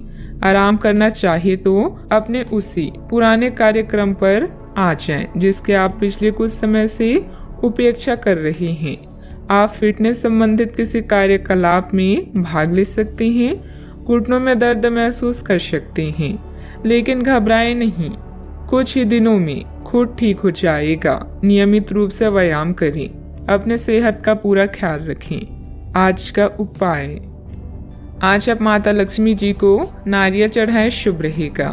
A: आराम करना चाहिए तो अपने उसी पुराने कार्यक्रम पर आ जाएं, जिसके आप पिछले कुछ समय से उपेक्षा कर रहे हैं। आप फिटनेस संबंधित किसी कार्यकलाप में भाग ले सकते हैं। घुटनों में दर्द महसूस कर सकते हैं, लेकिन घबराएं नहीं, कुछ ही दिनों में खुद ठीक हो जाएगा। नियमित रूप से व्यायाम करें। अपने सेहत का पूरा ख्याल रखें। आज का उपाय, आज आप माता लक्ष्मी जी को नारियल चढ़ाएं, शुभ रहेगा।